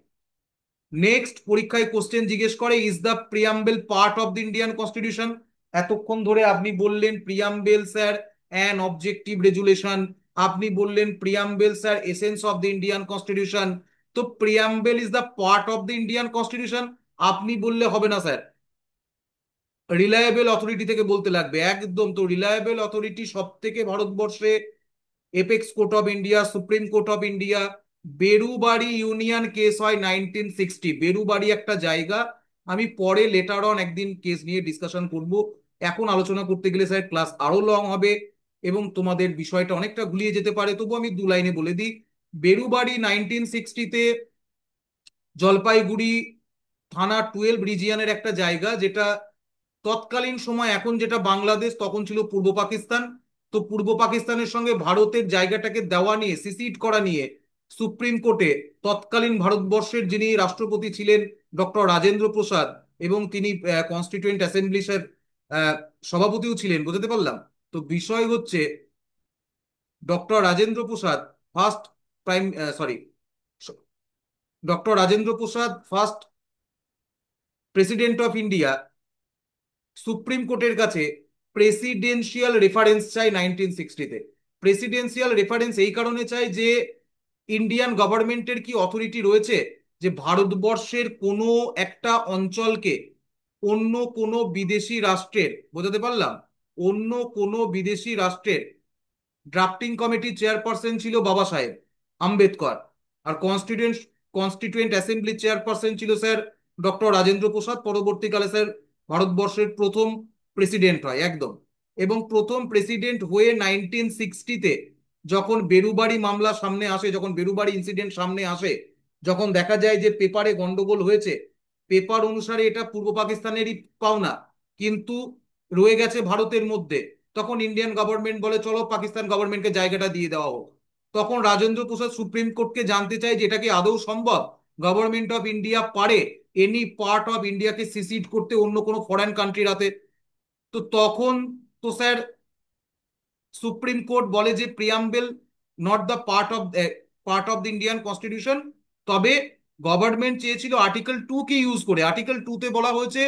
Speaker 1: নেক্সট পরীক্ষায় কোশ্চেন জিজ্ঞেস করে, is the preamble part of the Indian constitution? এতক্ষণ ধরে আপনি বললেন preamble sir an objective resolution, আপনি বললেন preamble sir essence of the Indian constitution. তো preamble is the part of the Indian constitution আপনি বললে হবে না স্যার, রিলায়েবল অথরিটি থেকে বলতে লাগবে একদম। তো রিলায়েবল অথরিটি সব থেকে ভারতবর্ষে apex court of India, supreme court of India. Berubari union case হয় 1960। বেরুবাড়ি একটা জায়গা, আমি পরে লেটার অন একদিন কেস নিয়ে ডিসকাশন করব। এখন আলোচনা করতে গেলে স্যার ক্লাস আরো লং হবে এবং তোমাদের বিষয়টা অনেকটা গুলিয়ে যেতে পারে। তবু আমি দু লাইনে বলে দিই, বেরুবাড়ি 1960-তে জলপাইগুড়ি থানা 12 রিজিয়নের একটা জায়গা, যেটা তৎকালীন সময় এখন যেটা বাংলাদেশ তখন ছিল পূর্ব পাকিস্তান। তো পূর্ব পাকিস্তানের সঙ্গে ভারতের জায়গাটাকে দেওয়া নিয়ে, সিসিড করা নিয়ে সুপ্রিম কোর্টে তৎকালীন ভারতবর্ষের যিনি রাষ্ট্রপতি ছিলেন ডক্টর রাজেন্দ্র প্রসাদ, এবং তিনি কনস্টিটিউয়েন্ট অ্যাসেম্বলির সভাপতিও ছিলেন। বুঝতে পারলাম? তো বিষয় হচ্ছে doctor Rajendra Prasad first prime sorry doctor Rajendra Prasad first president of India supreme কোর্টের কাছে প্রেসিডেন্সিয়াল রেফারেন্স চাই 1960-তে। প্রেসিডেন্সিয়াল রেফারেন্স এই কারণে চাই যে ইন্ডিয়ান গভর্নমেন্টের কি অথরিটি রয়েছে যে ভারতবর্ষের কোনো একটা অঞ্চলকে অন্য কোনো বিদেশি রাষ্ট্রের, বোঝাতে পারলাম, অন্য কোনো বিদেশি রাষ্ট্রের ড্রাফটিং কমিটির চেয়ারপারসন ছিল বাবা সাহেব আম্বেদকর, আর কনস্টিটিউয়েন্ট অ্যাসেম্বলি চেয়ারপারসন ছিল স্যার ডক্টর রাজেন্দ্র প্রসাদ। পরবর্তীকালে স্যার ভারতবর্ষের প্রথম প্রেসিডেন্ট হয় একদম। এবং প্রথম প্রেসিডেন্ট হয়ে 1960-তে যখন বেরুবাড়ি মামলা সামনে আসে, যখন বেরুবাড়ি ইনসিডেন্ট সামনে আসে, যখন দেখা যায় যে পেপারে গন্ডগোল হয়েছে, পেপার অনুসারে এটা পূর্ব পাকিস্তানেরই পাওনা, কিন্তু রয়ে গেছে ভারতের মধ্যে, তখন ইন্ডিয়ান গভর্নমেন্ট বলে চলো পাকিস্তান গভর্নমেন্টকে জায়গাটা দিয়ে দেওয়া হোক। তখন রাজেন্দ্র প্রসাদ সুপ্রিম কোর্টকে জানতে চায় যে এটা কি আদৌ সম্ভব, গভর্নমেন্ট অফ ইন্ডিয়া পারে এনি পার্ট অফ ইন্ডিয়াকে সিসিড করতে অন্য কোনো ফরেন কান্ট্রির হাতে? তো তখন তো স্যার সুপ্রিম কোর্ট বলে যে preamble not the part of the Indian constitution. তবে গভর্নমেন্ট চেয়েছিল আর্টিকেল 2 কে ইউজ করে। আর্টিকেল 2-তে বলা হয়েছে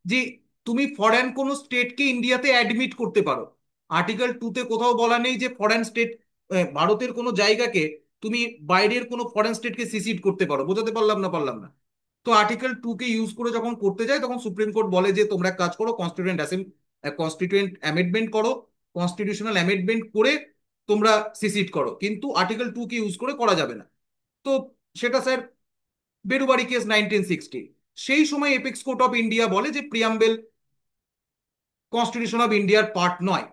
Speaker 1: যে তুমি ফরেন কোন স্টেটকে ইন্ডিয়াতে অ্যাডমিট করতে পারো। আর্টিকেল 2-তে কোথাও বলা নেই যে ফরেন স্টেট, ভারতের কোনো জায়গাকে তুমি বাইরের কোনো ফরেন স্টেটকে সিসিড করতে পারো। বোঝাতে পারলাম না পারলাম না? তো আর্টিকেল 2-কে ইউজ করে যখন করতে যায়, তখন সুপ্রিম কোর্ট বলে যে তোমরা এক কাজ করো, কনস্টিটিউয়েন্ট অ্যামেন্ডমেন্ট করো, কনস্টিটিউশনাল অ্যামেন্ডমেন্ট করে তোমরা সিসিড করো, কিন্তু আর্টিকেল 2-কে ইউজ করে করা যাবে না। তো সেটা স্যার বেরুবাড়ি কেস 1960। সেই সময় এপেক্স কোর্ট অফ ইন্ডিয়া বলে যে প্রিয়াম্বেল কনস্টিটিউশন অফ ইন্ডিয়ার পার্ট নয়।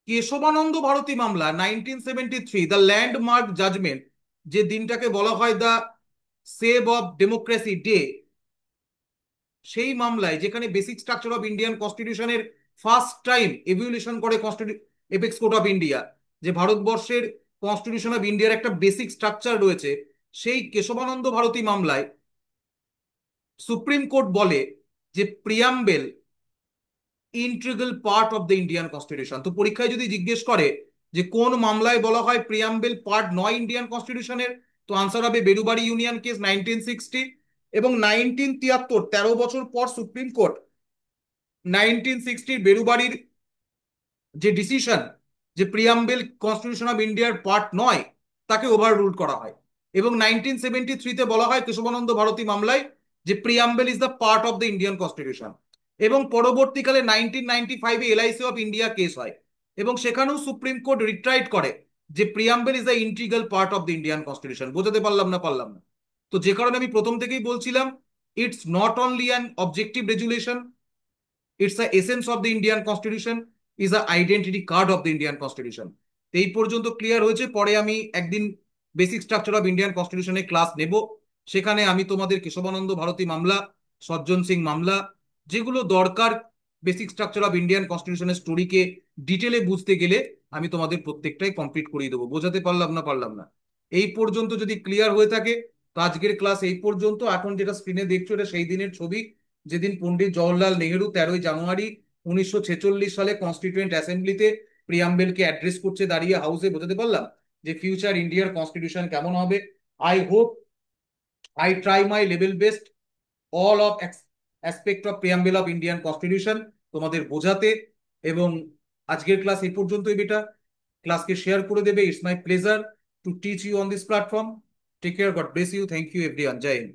Speaker 1: কেশবানন্দ ভারতী মামলা 1973, দ্য ল্যান্ডমার্ক জাজমেন্ট, যে দিনটাকে বলা হয় the save of democracy day, সেই মামলায় যেখানে বেসিক স্ট্রাকচার অফ ইন্ডিয়ান কনস্টিটিউশনের ফার্স্ট টাইম এভিউলেশন করে এপেক্স কোর্ট অফ ইন্ডিয়া, যে ভারতবর্ষের কনস্টিটিউশন অফ ইন্ডিয়ার একটা বেসিক স্ট্রাকচার রয়েছে, সেই কেশবানন্দ ভারতী মামলায় সুপ্রিম কোর্ট বলে যে preamble integral part of the Indian constitution. তো পরীক্ষায় যদি জিজ্ঞেস করে যে কোন মামলায় বলা হয় প্রিয়াম্বেল পার্ট নয় ইন্ডিয়ান কনস্টিটিউশনের, তো আনসার হবে বেরুবাড়ি ইউনিয়ন কেস 1960। এবং 1973, 13 বছর পর সুপ্রিম কোর্ট 1960 বেরুবাড়ির যে ডিসিশন, যে প্রিয়াম্বেল কনস্টিটিউশন অফ ইন্ডিয়ার পার্ট নয়, তাকে ওভার রুল করা হয়। এবং 1973-তে বলা হয় কেশবানন্দ ভারতী মামলায় যে preamble is the part of the Indian constitution. এবং পরবর্তীকালে 1995-এ এলআইসি অফ ইন্ডিয়া কেস হয়, এবং সেখানেও সুপ্রিম কোর্ট রিট্রাইট করে যে preamble is the integral part of the Indian constitution. বোঝাতে পারলাম না? তো যে কারণে আমি প্রথম থেকেই বলছিলাম, it's not only an objective resolution, it's the essence of the Indian constitution, is the identity card of the Indian constitution. এই পর্যন্ত ক্লিয়ার হয়েছে। পরে আমি একদিন বেসিক স্ট্রাকচার অফ ইন্ডিয়ান কনস্টিটিউশনে ক্লাস নেব, সেখানে আমি তোমাদের কেশবানন্দ ভারতী মামলা, সজ্জন সিং মামলা, যেগুলো দরকার বেসিক স্ট্রাকচার অফ ইন্ডিয়ান কনস্টিটিউশনের স্টোরিকে ডিটেলে বুঝতে গেলে, আমি তোমাদের প্রত্যেকটাই কমপ্লিট করিয়ে দেবো। বোঝাতে পারলাম না? এই পর্যন্ত যদি ক্লিয়ার হয়ে থাকে, তো আজকের ক্লাস এই পর্যন্ত। এখন যেটা স্ক্রিনে দেখছো, এটা সেই দিনের ছবি যেদিন পণ্ডিত জওহরলাল নেহেরু 13ই জানুয়ারি 1946 সালে কনস্টিটিউয়েন্ট অ্যাসেম্বলিতে প্রিয়াম্বেলকে অ্যাড্রেস করছে দাঁড়িয়ে হাউসে। বোঝাতে পারলাম যে ফিউচার ইন্ডিয়ার কনস্টিটিউশন কেমন হবে। I hope I try my level best all of aspect of preamble of Indian constitution তোমাদের বোঝাতে। এবং আজকের ক্লাস এই পর্যন্তই বেটা। ক্লাসকে শেয়ার করে দেবে। It's my pleasure to teach you on this platform. Take care, God bless you, thank you everyone, Jai Hind.